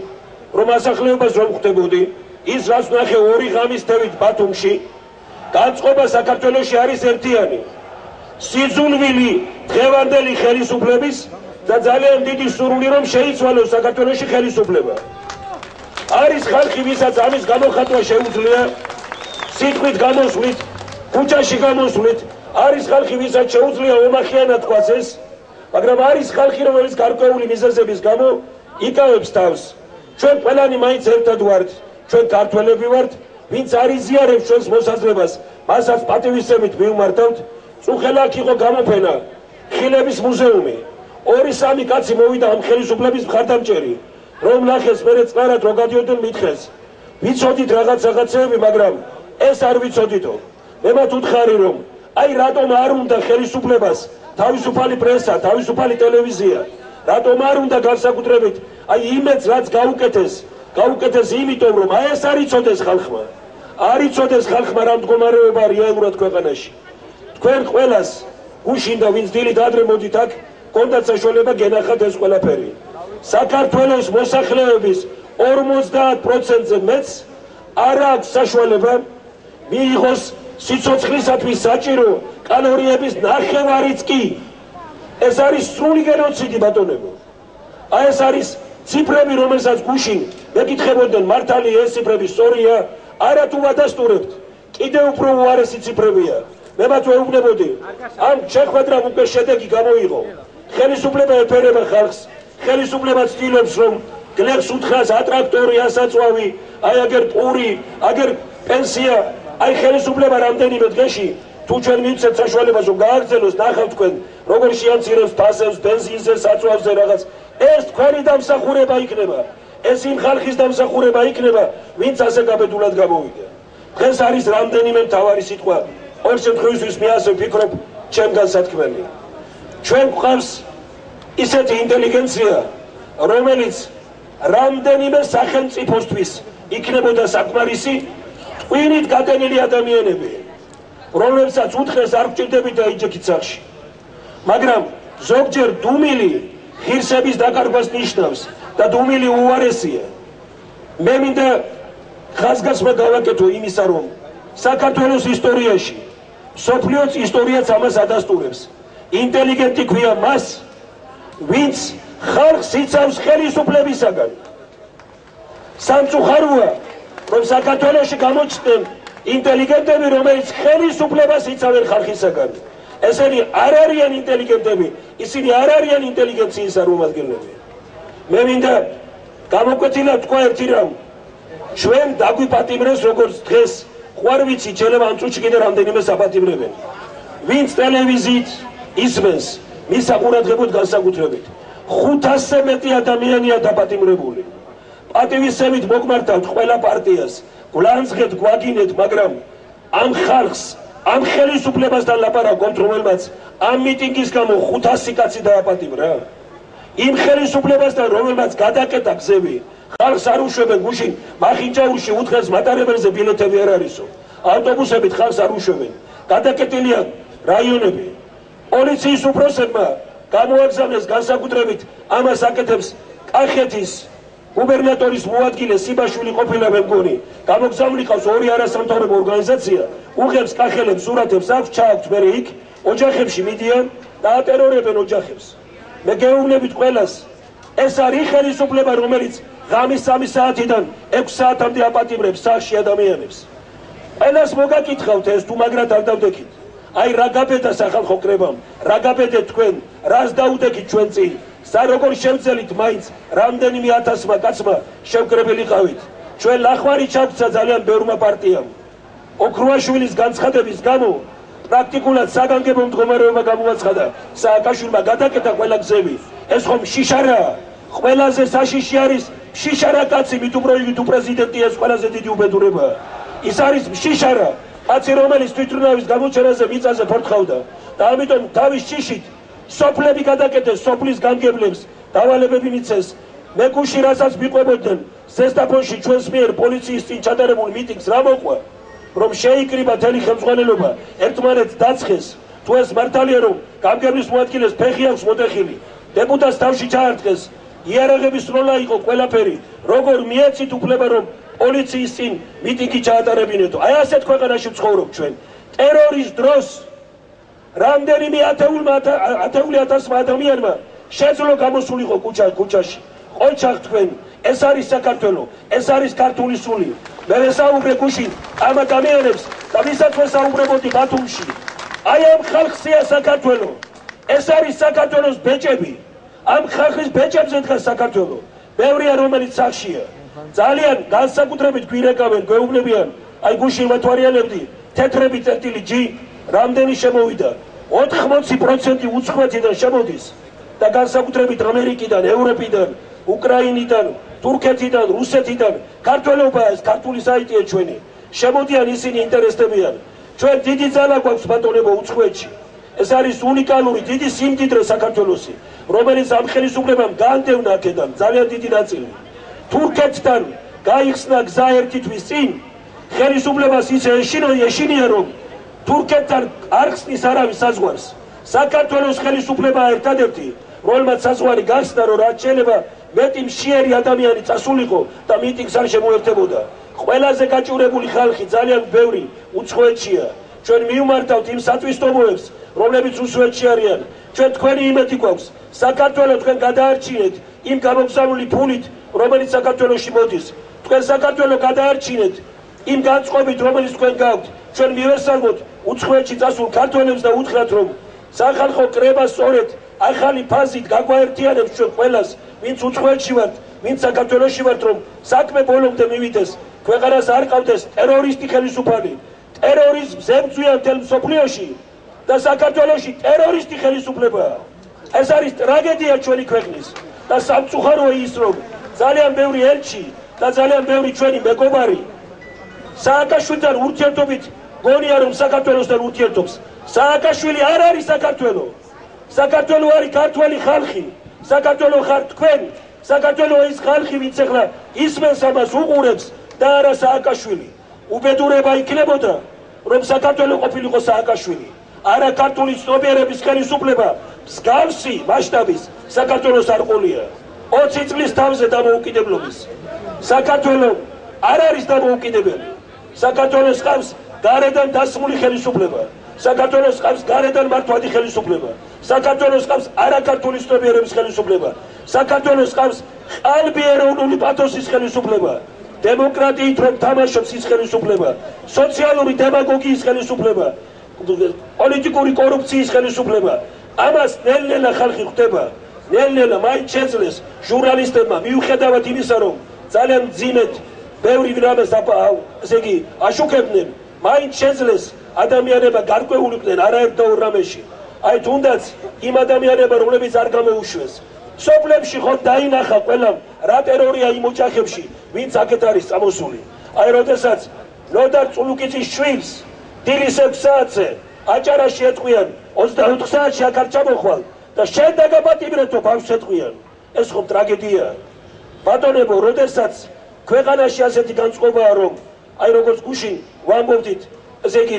Speaker 13: რომ ასახლეობას რომ ხვდებოდი, ის რაც ვნახე 2 ღამის თევით ბათუმში, განწყობა საქართველოში არის ერთიანი. სიძულვილი დღევანდელი ხელისუფლების და ძალიან დიდი სურვილი, რომ შეიცვალოს საქართველოში ხელისუფლება. არის ხალხი, ვისაც ამის გამოხატვა შეუძლია, სიტყვით გამოსვლით, ქუჩაში გამოსვლით, არის ხალხი, ვისაც შეუძლია ომახიანად თქვას ეს, მაგრამ არის ხალხი, რომელიც გარკვეული მიზეზების გამო იკავებს თავს. ჩვენ ყველანი მაინც ერთად ვართ, ჩვენ ქართველები ვართ, ვინც არ იზიარებს ჩვენს მოსაზრებას, მასაც პატივისცემით მივმართავთ. წუხელ აქ იყო გამოფენა, ხილების მუზეუმი. 2-3 კაცი მოვიდა ამ ხელისუფლების მხარდამჭერი, რომ ნახეს მერე წყარად რო გადიოდნენ მითხეს. ვიცოდით რაღაცეები, მაგრამ ეს არ ვიცოდითო. მე მათ უთხარი, რომ აი რატომ არ უნდა ხელისუფლებას თავისუფალი პრესა, თავისუფალი ტელევიზია, რატომ არ უნდა განსაკუთრებით აი იმედს რაც გაუკეთეს იმიტომ, რომ აი ეს არ იცოდეს ხალხმა. არ იცოდეს ხალხმა რა მდგომარეობა რეალურად ქვეყანაში. თქვენ ყველას გუშინდა, ვინც დილით ადრე მოდით აქ, გქონდათ საშუალება გენახათ ეს ყველაფერი. საქართველოს მოსახლეობის 50%-ზე მეც არ აქვს საშუალება მიიღოს სიცოცხლისათვის საჭირო კალორიების ნახევარიც კი. ეს არის სრული გენოციდი, ბატონებო. აი ეს არის ციფრები, რომელსაც გუშინ მეკითხებოდნენ, მართალი ეს ციფრები სწორია, არა თუ ვადასტურებთ, კიდევ უფრო უარესი ციფრებია. მე მათ ვეუბნებოდი, ამ შეხვედრამ უკვე შედეგი გამოიღო. ხელისუფლება ეფერება ხალხს, ხელისუფლება ცდილობს, რომ გლეხს უთხრას ატრაქტორი, ასაწვავი, აი აგერ პური, აგერ პენსია, აი ხელისუფლება რამდენიმე დღეში თუ ჩვენ მივცეთ საშუალებას, რომ გააგრძელოს, ნახავთ თქვენ, როგორ შეამცირებს ფასებს, ბენზინზე, საწვავზე რაღაც. ეს თქვენი დამსახურება იქნება. ეს იმ ხალხის დამსახურება იქნება, ვინც ასე გაბედულად გამოვიდა. დღეს არის რამდენიმე მთავარი სიტყვა. ორ შემთხვევისთვის მე ასე ვფიქრობ, ჩემ განსათქმელი. ჩვენ გვყავს ისეთი ინტელიგენცია, რომელიც რამდენიმე სახელმწიფოსთვის იქნებოდა საკმარისი, ტვინით გატენილი ადამიანები, რომლებსაც უთხრეს არ გჭირდებით დაიჯექით სახში. მაგრამ ზოგჯერ დუმილი ღირსების დაკარგვას ნიშნავს და დუმილი უარესია. მე მინდა ხაზგასმა გავაკეთო იმისა, რომ საქართველოს ისტორიაში, მსოფლიოს ისტორიაც ამას ადასტურებს. ინტელიგენტი ქვია მას, ვინც ხალხს იცავს ხელისუფლებისაგან. სამწუხაროა, რომ საქართველოში გამოჩნდნენ ინტელიგენტები, რომელიც ხელისუფლებას იცავენ ხალხისაგან. ესენი არ არიან ინტელიგენტები, ისინი არ არიან ინტელიგენციის წარმომადგენლები. მე მინდა გამოკვეთილად თქვა ერთი რამ. ჩვენ დაგვიპატიმრეს როგორც დღეს, ხوار ვიცი, შეიძლება ამ წუთში კიდე რამდენიმე საპატიმრებენ. ვინც ტელევიზიით ისმენს, მის საყურადღებოდ განსაკუთრებით 500-ზე მეტი ადამიანია დაპატიმრებული. პატივისცემით მოგმართავთ ყველა პარტიას, გვლანძღეთ, გვაგინეთ, მაგრამ ამ ხალხს, ამ ხელისუფლებასთან ლაპარაკობთ, რომელმაც ამ მიტინგის გამო 500 კაცი დააპატიმრა. იმ ხელისუფლებასთან, რომელმაც გადაკეტა გზები, ხალხს არ უშვებენ გუშინ, მახინჯაურში უთხრეს მატარებელზე ბილეთები არ არისო. ავტობუსებით ხალხს არ უშვებენ. გადაკეტილია რაიონები. პოლიციის უფროსებმა გამოაგზავნეს განსაკუთრებით ამას აკეთებს კახეთის გუბერნატორის მოადგილე სიბაშვილი ყოფილა მე მგონი. გამოგზავნილიყავს ორი არასამთავრობო ორგანიზაცია, უღებს კახელებს სურათებს აქვს, ჩააქვთ მერე იქ, ოჯახებში მიდიან და ატერორებენ ოჯახებს. მე გეუბნებით ყველას, ეს არის ხელისუფლება, რომელიც ღამის 3 საათიდან 6 საათამდე აპატიმრებს სახში ადამიანებს. ყველას მოგაკითხავთ ეს თუ მაგრად არ დავდექით. აი რა გაბედა სახალხო კრებამ, რა გაბედეთ თქვენ, რას დაუდექით ჩვენ წინ, როგორ შევძელით მაინც რამდენიმე 1000-მა კაცმა შევკრებილიყავით. ჩვენ ლახვარი ჩაგვცა ძალიან ბევრმა პარტიამ. ოქრუაშვილის განცხადების გამო პრაქტიკულად საგანგებო მდგომარეობა გამოაცხადა. სააკაშვილმა გადაკეტა ყველა გზები. ეს ხომ შიშარაა. ყველაზე საშიში არის შიშარა კაცი, მით უბრალოდ პრეზიდენტია, ეს ყველაზე დიდი უბედურებაა. ის არის შიშარა კაცი, რომელიც თვითმფრინავის გამოჩენაზე მიწაზე ფორთხავდა და ამიტომ თავის შიშით სოფლები გადაკეტეს, სოფლის გამგებლებს დავალებები მიცეს. მე გუში რასაც მიყვებოდნენ ზესტაფონში ჩვენს მიერ პოლიციის წინ ჩატარებულ მიტინგს რა მოყვა, რომ შეიკრიბა თელი ხელმძღვანელობა, ერთმანეთს დაცხეს. თუ ეს მართალია, რომ გამგებლის მოადგილეს ფეხი აქვს მოტეხილი, დეპუტატს თავში ჩაარტყეს, იარაღების სროლა იყო ყველაფერი, როგორ მიეცით უფლება, რომ პოლიციის წინ მიტინგი ჩაატარებინეთო. აი ასეთ ქვეყანაში ვცხოვრობ ჩვენ. ტერორის დროს რამდენიმე ათეული ათასმა ადამიანმა შეძლო გამოსულიყო ქუჩაში. ყოჩახ თქვენ, ეს არის საქართველო, ეს არის ქართული სული. მე ვესაუბრე გუშინ ამ ადამიანებს და ვისაც ვესაუბრებოდი ბათუმში. აი ამ ხალხია საქართველო. ეს არის საქართველოს ბეჭები. ამ ხალხის ბეჭებზე დგას საქართველო. ბევრია რომელიც სახშია. ძალიან განსაკუთრებით გვირეკავენ, გვეუბნებიან, აი გუშინ ვათვალიერებდი, თეთრები წერტილი ჯი რამდენი შემოვიდა? 80% უცხოეთიდან შემოდის და განსაკუთრებით ამერიკიდან, ევროპიდან, უკრაინიდან, თურქეთიდან, რუსეთიდან, ქართველობა ეს ქართული საიტია ჩვენი. შემოდიან ისინი ინტერესდებიან. ჩვენ დიდი ძალა გვაქვს ბატონებო უცხოეთში. ეს არის უნიკალური დიდი სიმდიდრე საქართველოსი, რომელიც ამ ხელისუფლებამ განდევნა აქედან ძალიან დიდი ნაწილი. თურქეთთან გაიხსნა გზა ერთი თვის წინ, ხელისუფლებას ისე ეშინია, რომ თურქეთთან არ ხსნის არავის საზღვარს. საქართველოს ხელისუფლება ერთადერთი, რომელმაც საზღვარი გახსნა, რომ რაც შეიძლება მეტი მშიერი ადამიანი წასულიყო და მიტინგს არ შემოერთებოდა. ყველაზე გაჭირებული ხალხი ძალიან ბევრი უცხოეთშია. ჩვენ მივმართავთ იმ სატვისტომოებს, რომლებიც რუსეთში არიან. ჩვენ თქვენი იმედი გვაქვს, საქართველო თქვენ გადაარჩინეთ იმ გამოგზავნილი ფულით, რომელიც საქართველოში მოდის. თქვენ საქართველო გადაარჩინეთ იმ განწყობით, რომელიც თქვენ გაქვთ. ჩვენ მივესალმოთ უცხოეთში წასულ ქართველებს და უთხრათ, რომ სახალხო კრება სწორედ ახალი ფაზით გაგვაერთიანებს ჩვენ ყველას, ვინც უცხოეთში ვართ, ვინც საქართველოში ვართ, რომ საქმე ბოლომდე მივიდეს, ქვეყანას არ ყავდეს ტერორისტი ხელისუფალი. ტერორიზმს ემწვია მთელ მსოფლიოში და საქართველოში ტერორისტი ხელისუფლებაა. ეს არის ტრაგედია ჩვენი ქვეყნის და სამწუხაროა ის, რომ ძალიან ბევრი ელჩი და ძალიან ბევრი ჩვენი მეგობარი სააკაშვილთან ურთიერთობით გონია, რომ საქართველოსთან ურთიერთობს. სააკაშვილი არ არის საქართველო. საქართველო არის ქართველი ხალხი. საქართველო ხარ თქვენ. საქართველო ის ხალხი, ვინც ახლა ისმენს ამას, უყურებს და არა სააკაშვილი. უბედურება იქნებოდა, რომ საქართველო ყოფილიყო სააკაშვილი. არა ქართული ცნობიერების ხელისუფლება მსგავსი მასშტაბის საქართველოს არ ყოლია. 20 წლის თავზე დამოუკიდებლობის. საქართველო არ არის დამოუკიდებელი. საქართველოს ყავს გარედან დასმული ხელისუფლება. საქართველოს ყავს გარედან მართვადი ხელისუფლება. საქართველოს ყავს არაქართული ცნობიერების ხელისუფლება. საქართველოს ყავს ყალბი ეროვნული პათოსის ხელისუფლება. დემოკრატიით რომ თამაშობს ის ხელისუფლება, სოციალური დემაგოგიის ხელისუფლება, პოლიტიკური კორუფციის ხელისუფლება. ამას ნელ-ნელა ხალხი ხვდება. ნელ-ნელა მაინც შეძლეს ჟურნალისტებმა მიუხედავად იმისა, რომ ძალიან მძიმედ ბევრი რამეს ესე იგი აშუქებდნენ, მაინც შეძლეს ადამიანება გარკვეულიყვნენ არაერთ და ორ რამეში. აი თუნდაც იმ ადამიანებმა, რომლებიც არ გამოუშვეს. სოფლებში ხო დაინახა ყველამ რა ტერორია იმ ოჯახებში, ვინც აქეთ არის წამოსული. აი როდესაც ნოდარ წულუკიძის შვილს დილის 6 საათზე აჭარაში ეტყვიან 24 საათში აქ არ ჩამოხვალ და შენ დაგაპატიმრეთო ბავშვს ეტყვიან. ეს ხომ ტრაგედიაა. ბატონებო, როდესაც ქვეყანაში ასეთი განწყობაა, რომ აი როგორც გუშინ ვამბობდით, ესე იგი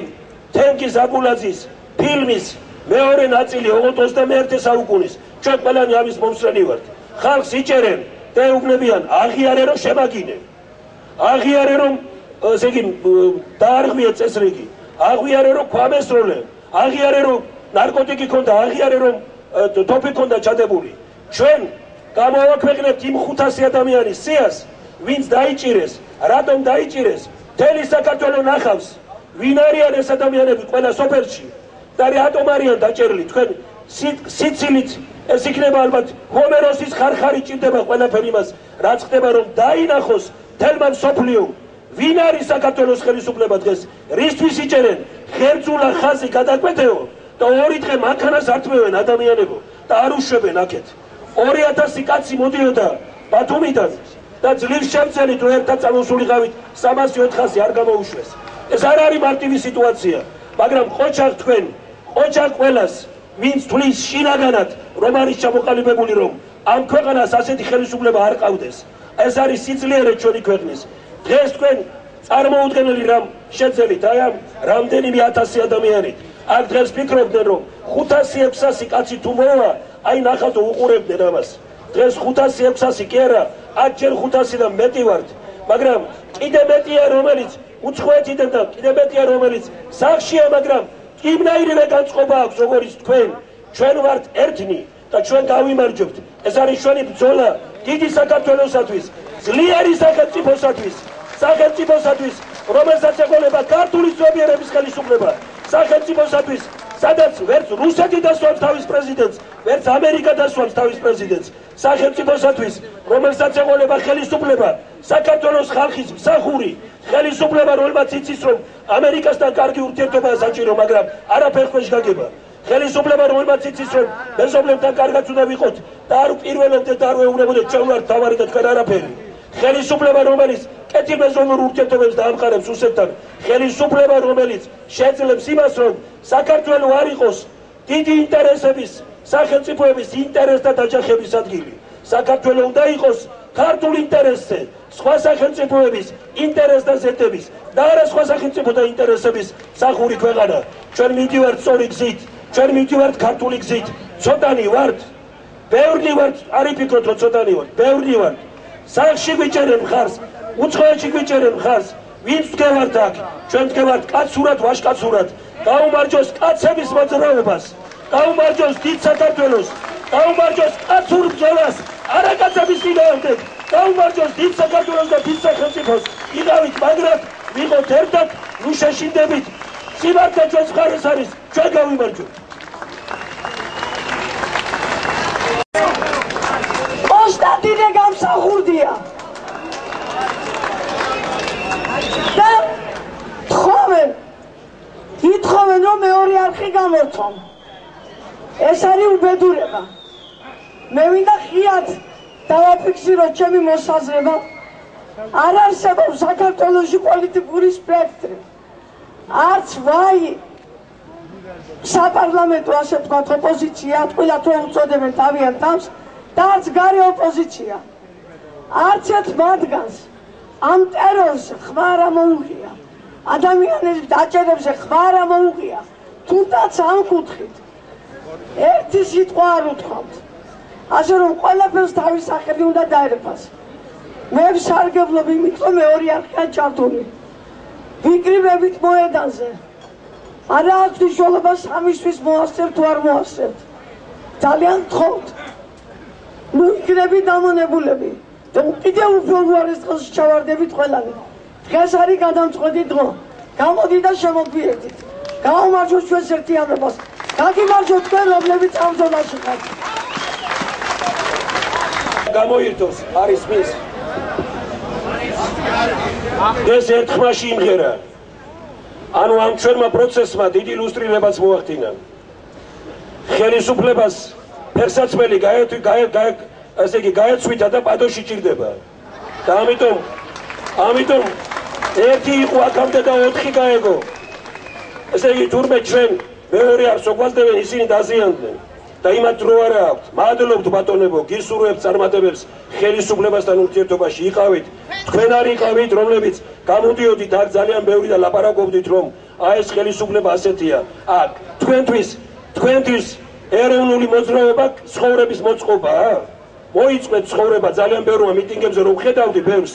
Speaker 13: თენგიზ ზაბულაძის ფილმის მეორე ნაწილი ოღონდ 21 საუკუნის ჩვენ ყველანი ამის მომსვლელი ვართ. ხალხს იჭერენ და ეუბნებიან აღიარე რომ შემაგინე. აღიარე რომ ესე იგი დაარღვიე წესრიგი. აღიარე რომ ქვამესროლე. აღიარე რომ ნარკოტიკი ქონდა, აღიარე რომ თოფი ქონდა ჩადებული. ჩვენ გამოვაქვეყნებთ იმ 500 ადამიანის სიას, ვინც დაიჭირეს, რატომ დაიჭირეს, მთელი საქართველო ნახავს, ვინ არიან ეს ადამიანები ყველა სოფელში და რატომ არიან დაჭერილი. თქვენ სიცილით ეს იქნება ალბათ ჰომეროსის ხარხარი ჭირდება ყველაფერი იმას, რაც ხდება, რომ დაინახოს თელმა მსოფლიო, ვინ არის საქართველოს ხელისუფლება დღეს, რისთვის იჭერენ ხერწულა ხაზი გადაკვეთეო და 2 დღე მანქანას ართმევენ ადამიანებო და არ უშვებენ აქეთ. 2000 კაცი მოდიოდა ბათუმიდან და ძლივს შემცელი თუ ერთად წამოსულიყავით 300-400 არ გამოუშვეს. ეს არ არის მარტივი სიტუაცია, მაგრამ ყოჩაღ თქვენ, ყოჩაღ ყველას, ვინც თulis შინაგანად რომ არის ჩამოყალიბებული, რომ ამ ქვეყანას ასეთი ხელისუფლება არ ყავდეს. ეს არის სიძლიერე ჩვენი ქვეყნის. დღეს თქვენ წარმოუდგენელი რამ შეძელით, აი ამ რამდენიმე 1000 ადამიანით. აქ დღეს ფიქრობდნენ, რომ 500-600 კაცი თუ მოვა, აი ნახავთ უყურებდნენ ამას. დღეს 500-600 კი არა, 10 ჯერ 500-დან მეტი ვართ, მაგრამ კიდე მეტია რომელიც უცხოეთიდან და კიდე მეტია რომელიც სახშია, მაგრამ იმნაირივე განწყობა აქვს როგორც თქვენ. ჩვენ ვართ ერთნი და ჩვენ გავიმარჯვებთ. ეს არის ჩვენი ბრძოლა დიდი საქართველოსათვის, ძლიერი სახელმწიფოსათვის, რომელსაც ეყოლება ქართული ცნობიერების ხელისუფლება, სახელმწიფოსათვის, სადაც ვერც რუსეთი დასვამს თავის პრეზიდენტს, ვერც ამერიკა დასვამს თავის პრეზიდენტს, სახელმწიფოსათვის, რომელსაც ეყოლება ხელისუფლება, საქართველოს ხალხის მსახური ხელისუფლება, რომელმაც იცის, რომ ამერიკასთან კარგი ურთიერთობაა საჭირო, მაგრამ არაფერ ქვეშ გაგება. ხელისუფლება, რომელმაც იცის, რომ მეზობლებთან კარგად უნდა ვიყოთ და არ პირველობდეთ და არ ვეუბნებოდეთ ჩვენ ვართ თავარი და თქვენ არაფერი. ხელისუფლება, რომელიც კეთილმეზობლურ ურთიერთობებს დაამყარებს რუსეთთან, ხელისუფლება, რომელიც შეძლებს იმას, რომ საქართველო არ იყოს დიდი ინტერესების, სახელმწიფოების ინტერესთა დაჯახების ადგილი. საქართველო უნდა იყოს ქართულ ინტერესზე, სხვა სახელმწიფოების ინტერესთა ზეთების და არა სხვა სახელმწიფოთა ინტერესების მსახური ქვეყანა. ჩვენ მივდივართ სწორი გზით, ჩვენ მივდივართ ქართული გზით. ცოტანი ვართ, ბევრი ვართ, არ იფიქროთ რომ ცოტანი ვართ, ბევრი ვართ. სახში გვიჭერენ მხარს, უცხოეთში გვიჭერენ მხარს, ვინც ვდგევართ აქ, ჩვენ ვდგევართ კაცურად, ვაჟკაცურად, გაუმარჯოს კაცების მოძრაობას, გაუმარჯოს დიდ საქართველოს, გაუმარჯოს კაცურ ბრძოლას, არა კაცების წინააღმდეგ, გაუმარჯოს დიდ საქართველოს და დიდ სახელმწიფოს. იყავით მაგრად, ვიყოთ ერთად, ნუ შეშინდებით. სიმართლე ჩვენს მხარეს არის, ჩვენ გავიმარჯვებთ.
Speaker 6: კონსტანტინე გამსახურდია და ითხოვენ რომ მეორე არხი გამორთონ. ეს არის უბედურება. მე მინდა ხიად დავაფიქსიროთ ჩემი მოსაზრება. არ არსებობს საქართველოში პოლიტიკური სპექტრი. არც ვაი საპარლამენტო ასე ვთქვათ ოპოზიცია, თქვილად რომ უწოდებენ თავიანთ თავს, და არც გარე ოპოზიცია. არც ერთ მათგანს ამ ტერორს ხმა არ ამოუღია. ადამიანების დაჭერებზე ხმარ არ მოუღია. თუნდაც ამ კუთხით ერთი სიტყვა არ უთქვამთ. ასე რომ ყველაფერს თავის სახელი უნდა დაერქვას. მე ვსარგებლობ იმით, რომ მეორე არხია ჩართული. ვიკრიბებით მოედანზე. არა აქვს მნიშვნელობა სამისთვის მოასწრებთ თუ არ მოასწრებთ. ძალიან გთხოვთ. ნუ იქნებით დამონებულები. კიდევ უფრო უარეს დღეს ჩავარდებით ყველანი. დღეს არის გადამწყვეტი დრო. გამოდით და შემოგვიერთით. გაუმარჯოს ჩვენს ერთიანობას. გაგიმარჯოთ თქვენ, რომლებიც ამ ზონაში ხართ.
Speaker 13: გამოირთოს არის მის. ეს ერთხმაში იმღერა. ანუ ამ ჩვენმა პროცესმა დიდი ილუსტრირებაც მოახდინა. ხელისუფლებას ფერსაცმელი გაეცვითა და პადოში ჭირდება. და ამიტომ ერთი იყო აქამდე და 4 გაეგო. ესე იგი თურმე ჩვენ მეორე არ სოგვასდებენ ისინი დაზიანდნენ. და იმათ დრო არ აქვს. მადლობთ ბატონებო, გისურვებთ წარმატებებს ხელისუფლებასთან ურთიერთობაში იყავით. თქვენ არ იყავით, რომლებიც გამოდიოდით აქ ძალიან ბევრი და ლაპარაკობდით, რომ აი ეს ხელისუფლება ასეთია. აქ თქვენთვის ეროვნული მოძრაობა ცხოვრების მოწყობაა. მოიწყვეთ ცხოვრება ძალიან ბევრმა მიტინგებზე რომ ხედავდი ბევრს.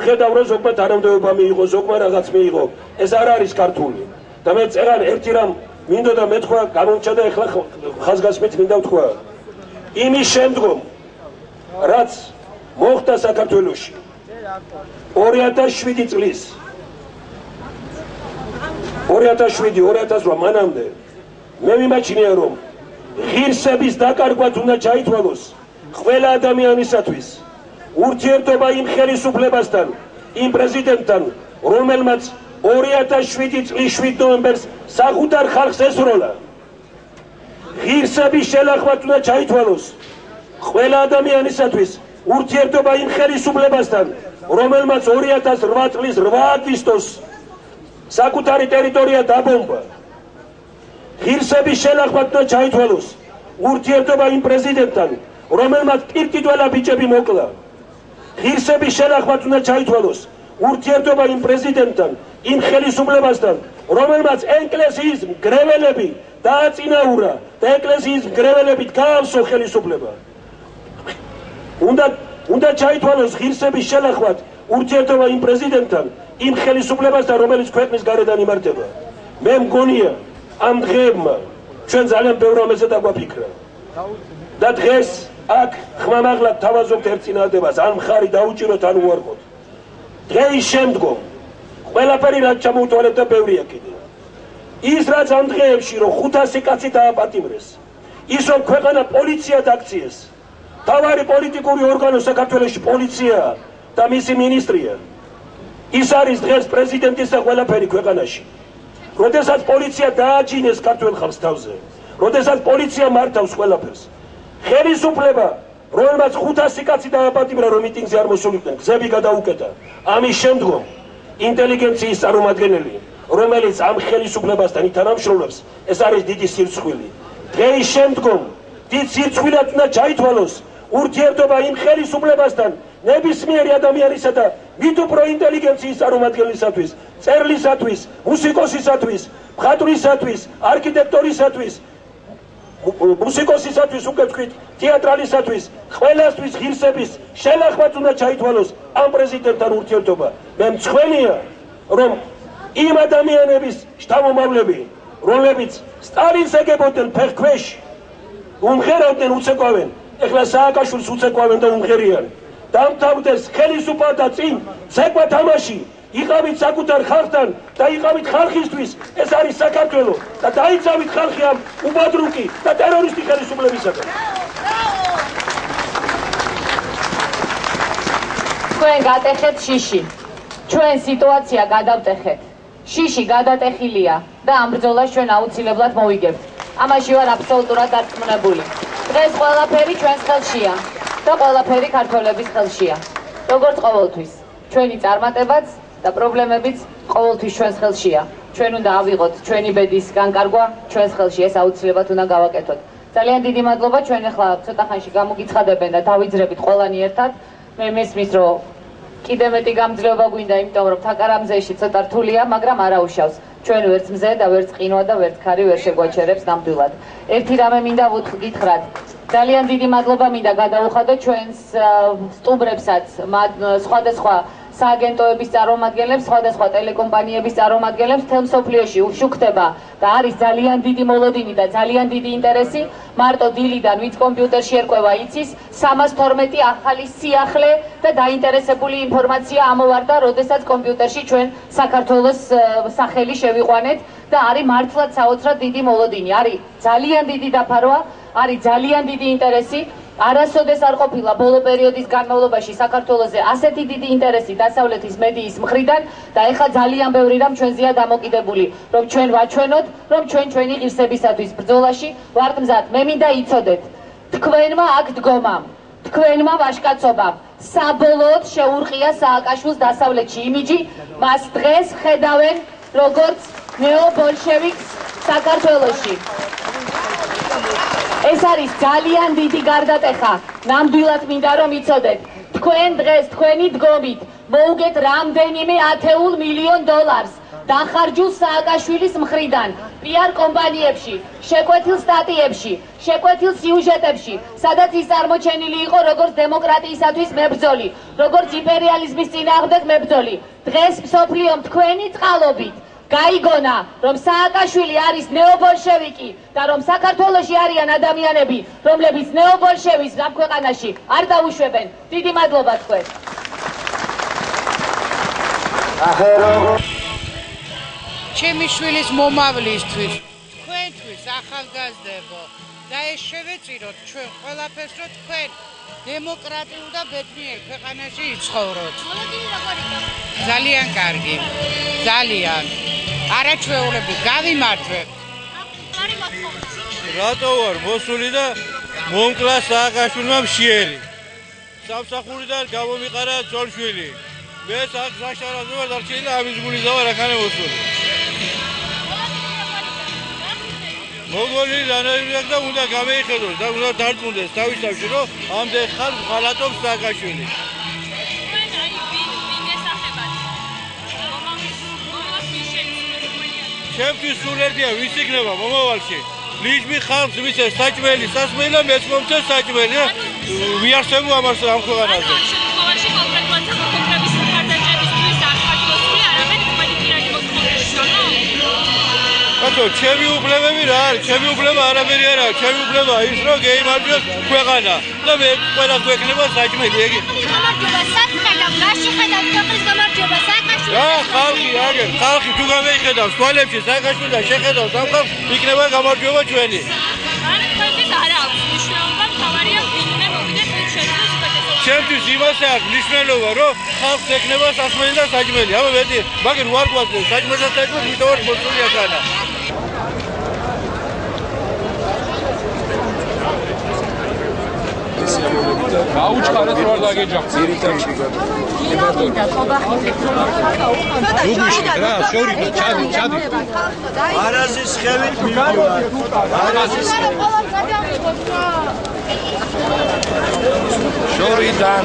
Speaker 13: ხედავ რომ ზოგმა თანამდებობა მიიღო, ზოგმა რაღაც მიიღო. ეს არ არის ქართული. და მე წერან ერთი რამ მინდოდა მეთქვა, გამომჩა და ეხლა ხაზგასმით მინდა ვთქვა. იმის შემდგომ, რაც მოხდა საქართველოში 2007 წლის 2007-2008 მანამდე მე მიმაჩნია რომ ღირსების დაკარგვად უნდა ჩაითვალოს ყველა ადამიანისათვის ურთიერთობა იმ ხელისუფლებასთან, იმ პრეზიდენტთან, რომელმაც 2007 წლის 7 ნოემბერს საკუთარ ხალხს ესროლა. ღირსების შელახვად უნდა ჩაითვალოს ყველა ადამიანისათვის ურთიერთობა იმ ხელისუფლებასთან, რომელმაც 2008 წლის 8 აგვისტოს საკუთარი ტერიტორია დაბომბა. ღირსების შელახვად უნდა ჩაითვალოს ურთიერთობა იმ პრეზიდენტთან, რომელმაც პირკითველა ბიჭები მოკლა. ღირსების შელახვად უნდა ჩაითვალოს ურთიერთობა იმ პრეზიდენტთან, იმ ხელისუფლებასთან, რომელმაც ეკლესიის მგრეველები დააწინაურა და ეკლესიის მგრეველებით გაავსო ხელისუფლება. უნდა ჩაითვალოს ღირსების შელახვად ურთიერთობა იმ პრეზიდენტთან, იმ ხელისუფლებასთან, რომელიც ქვეყნის გარედან იმართება. მე მგონია ამ დღეებმა ჩვენ ძალიან ბევრ რამეზე დაგვაფიქრა. და დღეს აქ ხმამაღლად თავაზობთ ერთ წინადადებას, ან მხარი დაუჭიროთ, ან უარყოთ. დღეის შემდგომ ყველაფერი რაც ჩამოუთვალეთ და ბევრია კიდე. ის რაც ამ დღეებში რომ 500 კაცი დააპატიმრეს, ის რომ ქვეყანა პოლიციად აქციეს, თავარი პოლიტიკური ორგანო საქართველოში პოლიციაა და მისი მინისტრია. ის არის დღეს პრეზიდენტის და ყველაფერი ქვეყანაში. როდესაც პოლიცია დააჯინეს ქართველ ხალხს თავზე, როდესაც პოლიცია მართავს ყველაფერს, ხელისუფლება რომელმაც 500 კაცი დააპატიმრა რომ მიტინგზე არ მოსულიყვნენ, გზები გადაუკეტა. ამის შემდგომ ინტელიგენციის წარმომადგენელი, რომელიც ამ ხელისუფლებასთან ითანამშრომლობს, ეს არის დიდი სირცხვილი. დღეის შემდგომ დიდ სირცხვილად უნდა ჩაითვალოს ურთიერთობა იმ ხელისუფლებასთან, ნებისმიერი ადამიანისა და მით უფრო ინტელიგენციის წარმომადგენლისათვის, წერლისათვის, მუსიკოსისათვის, მხატვრისათვის, არქიტექტორისათვის, მუსიკოსისათვის, უკვე ვთქვით, თეატრალისათვის, ყველასთვის ღირსების შელახვად უნდა ჩაითვალოს ამ პრეზიდენტთან ურთიერთობა. მე მწვენია, რომ იმ ადამიანების შთამომავლები, რომლებიც სტალინს ეგებოდნენ ფეხქვეშ, უმღერავდნენ, უცეკვავენ, ეხლა სააკაშვილს უცეკვავენ და უმღერიან. დამთავრდეს ხელისუფლება და წინ ცეკვა თამაში, იყავით საკუთარ ხალხთან და იყავით ხალხისთვის, ეს არის საქართველო და დაიცავით ხალხი ამ უბადრუკი და ტერორისტი ხელისუფლებისაგან.
Speaker 7: თქვენ გატეხეთ შიში, ჩვენ სიტუაცია გადავტეხეთ. შიში გადატეხილია და ამ ბრძოლას ჩვენ აუცილებლად მოვიგებთ. ამაში ვარ აბსოლუტურად დარწმუნებული. დღეს ყველაფერი ჩვენს ხელშია და ყველაფერი ქართველების ხელშია. როგორც ყოველთვის, ჩვენი წარმატებაც და პრობლემებიც ყოველთვის ჩვენს ხელშია. ჩვენ უნდა ავიღოთ ჩვენი ბედის განკარგვა ჩვენს ხელში, ეს აუცილებლად უნდა გავაკეთოთ. ძალიან დიდი მადლობა, ჩვენ ახლა ცოტა ხანში გამოგიცხადებენ და დავიძრებით ყველანი ერთად. მე მესმის, რომ კიდე მეტი გამძლეობა გვინდა, იმიტომ რომ თაკარამზეში ცოტა რთულია, მაგრამ არა უშავს. ჩვენ ვერც მზე და ვერც ყინვა და ვერც ქარი ვერ შეგვაჩერებს ნამდვილად. ერთი რამე მინდა ვუთხრათ. ძალიან დიდი მადლობა მინდა გადაუხადოთ ჩვენს სტუმრებსაც, სხვადასხვა სააგენტოების წარმომადგენლებს, სხვადასხვა ტელეკომპანიების წარმომადგენლებს მთელ მსოფლიოში უშუქდება და არის ძალიან დიდი მოლოდინი და ძალიან დიდი ინტერესი. მარტო დილიდან ვინც კომპიუტერში ერკვევა იცის 312 ახალი სიახლე და დაინტერესებული ინფორმაცია ამოვარდა, როდესაც კომპიუტერში ჩვენ საქართველოს სახელი შევიყვანეთ და არის მართლაც საოცრად დიდი მოლოდინი. არის ძალიან დიდი დაფარვა, არის ძალიან დიდი ინტერესი. არასოდეს არ ყოფილა ბოლო პერიოდის განმავლობაში საქართველოზე ასეთი დიდი ინტერესი დასავლეთის მედიის მხრიდან და ეხლა ძალიან ბევრი რამ ჩვენზეა დამოკიდებული, რომ ჩვენ ვაჩვენოთ, რომ ჩვენ ჩვენი ღირსებისათვის ბრძოლაში ვართ მზად. მე მინდა იცოდეთ, თქვენმა აქ დგომამ, თქვენმა ვაჟკაცობამ საბოლოოდ შეურყია სააკაშვილის დასავლეთში იმიჯი, მას დღეს ხედავენ როგორც ნეობოლშევიკს საქართველოში. ეს არის ძალიან დიდი გარდატეხა. ნამდვილად მინდა რომ იცოდეთ, თქვენ დღეს თქვენი დგომით მოუგეთ რამდენიმე ათეულ მილიონ დოლარს დახარჯულ სააკაშვილის მხრიდან PR კომპანიებში, შეკვეთილ სტატიებში, შეკვეთილ სიუჟეტებში, სადაც ის წარმოჩენილი იყო როგორც დემოკრატიისათვის მებრძოლი, როგორც იმპერიალიზმის წინააღმდეგ მებრძოლი. დღეს მსოფლიომ თქვენი წყალობით გაიგონა, რომ სააკაშვილი არის ნეობოლშევიკი და რომ საქართველოში არიან ადამიანები, რომლებიც ნეობოლშევის ამ ქვეყანაში არ დაუშვებენ. დიდი მადლობა თქვენ.
Speaker 14: ჩემი შვილის მომავლისთვის, თქვენთვის ახალგაზრდებო და ეს შევეწიროთ ჩვენ ყველაფერს, რომ თქვენ დემოკრატიულ და ბედნიერ ქვეყანაში იცხოვროთ. ძალიან კარგი. ძალიან. არაჩვეულები გავიმარჯვებთ.
Speaker 1: რატო ვარ მოსული და მომკლა სააკაშვილმა მშიერი. სამსახურიდან გამომიყარა ძოლშვილი. მე აქ საშარაზე ვარ დარჩენილი და ამის გულისა ვარ აქანე მოსული. მოგონი დანაირდა და უნდა გამეიხედოს და უნდა დარწმუნდეს თავისთავში, რომ ამდენ ხალხს ღალატობს სააკაშვილი. ჩემთვის სულ ერთია ვის იქნება მომავალში. ლიჟბი ხალხს მისცეს საჭმელი, სასმელი და მეც მომცეს საჭმელი და მიარსებო ამას ამ ქვეყანაზე.
Speaker 15: შემთხვევაში კონკრეტულად საკუთრების მხარდაჭერისთვის საქართველოსი არამედ თქვენი პირადი მოსახლეობა.
Speaker 1: ბატონო, ჩემი უფლებები რა არის? ჩემი უფლება არაფერი არ არის. ჩემი უფლება ის რომ გეიმარჯვოს ქვეყანა და მე ყველა გვექნება საჭმელი ეგ.
Speaker 15: გამარჯობა საქმედან, რაში ხედავთ ქვეყნის გამარჯობა სააკაშვილს?
Speaker 1: რა ხალხი აგერ, ხალხი თუ გამეიხედავს თვალებში სააკაშვილს და შეხედავს ამ ხალხს, იქნება გამარჯვება ჩვენი.
Speaker 15: ანუ თქვენთვის არა აქვს მნიშვნელობა, მთავარია ვინმე მოვიდეს ვინ შეძლოს უკეთესობას.
Speaker 1: ჩემთვის იმასე აქვს მნიშვნელობა, რომ ხალხს ექნება სასმელი და საჭმელი. აბა მეტი, მაგრამ ვარ გვაძლევს საჭმელს და საჭმელს ვით ვარ მოსული აქანა.
Speaker 16: გაუჩქარეთ რომ არ დაგეჯახ ძირითადში ჩადი
Speaker 1: არაზის ხევით მივდივარ არაზის შორიდან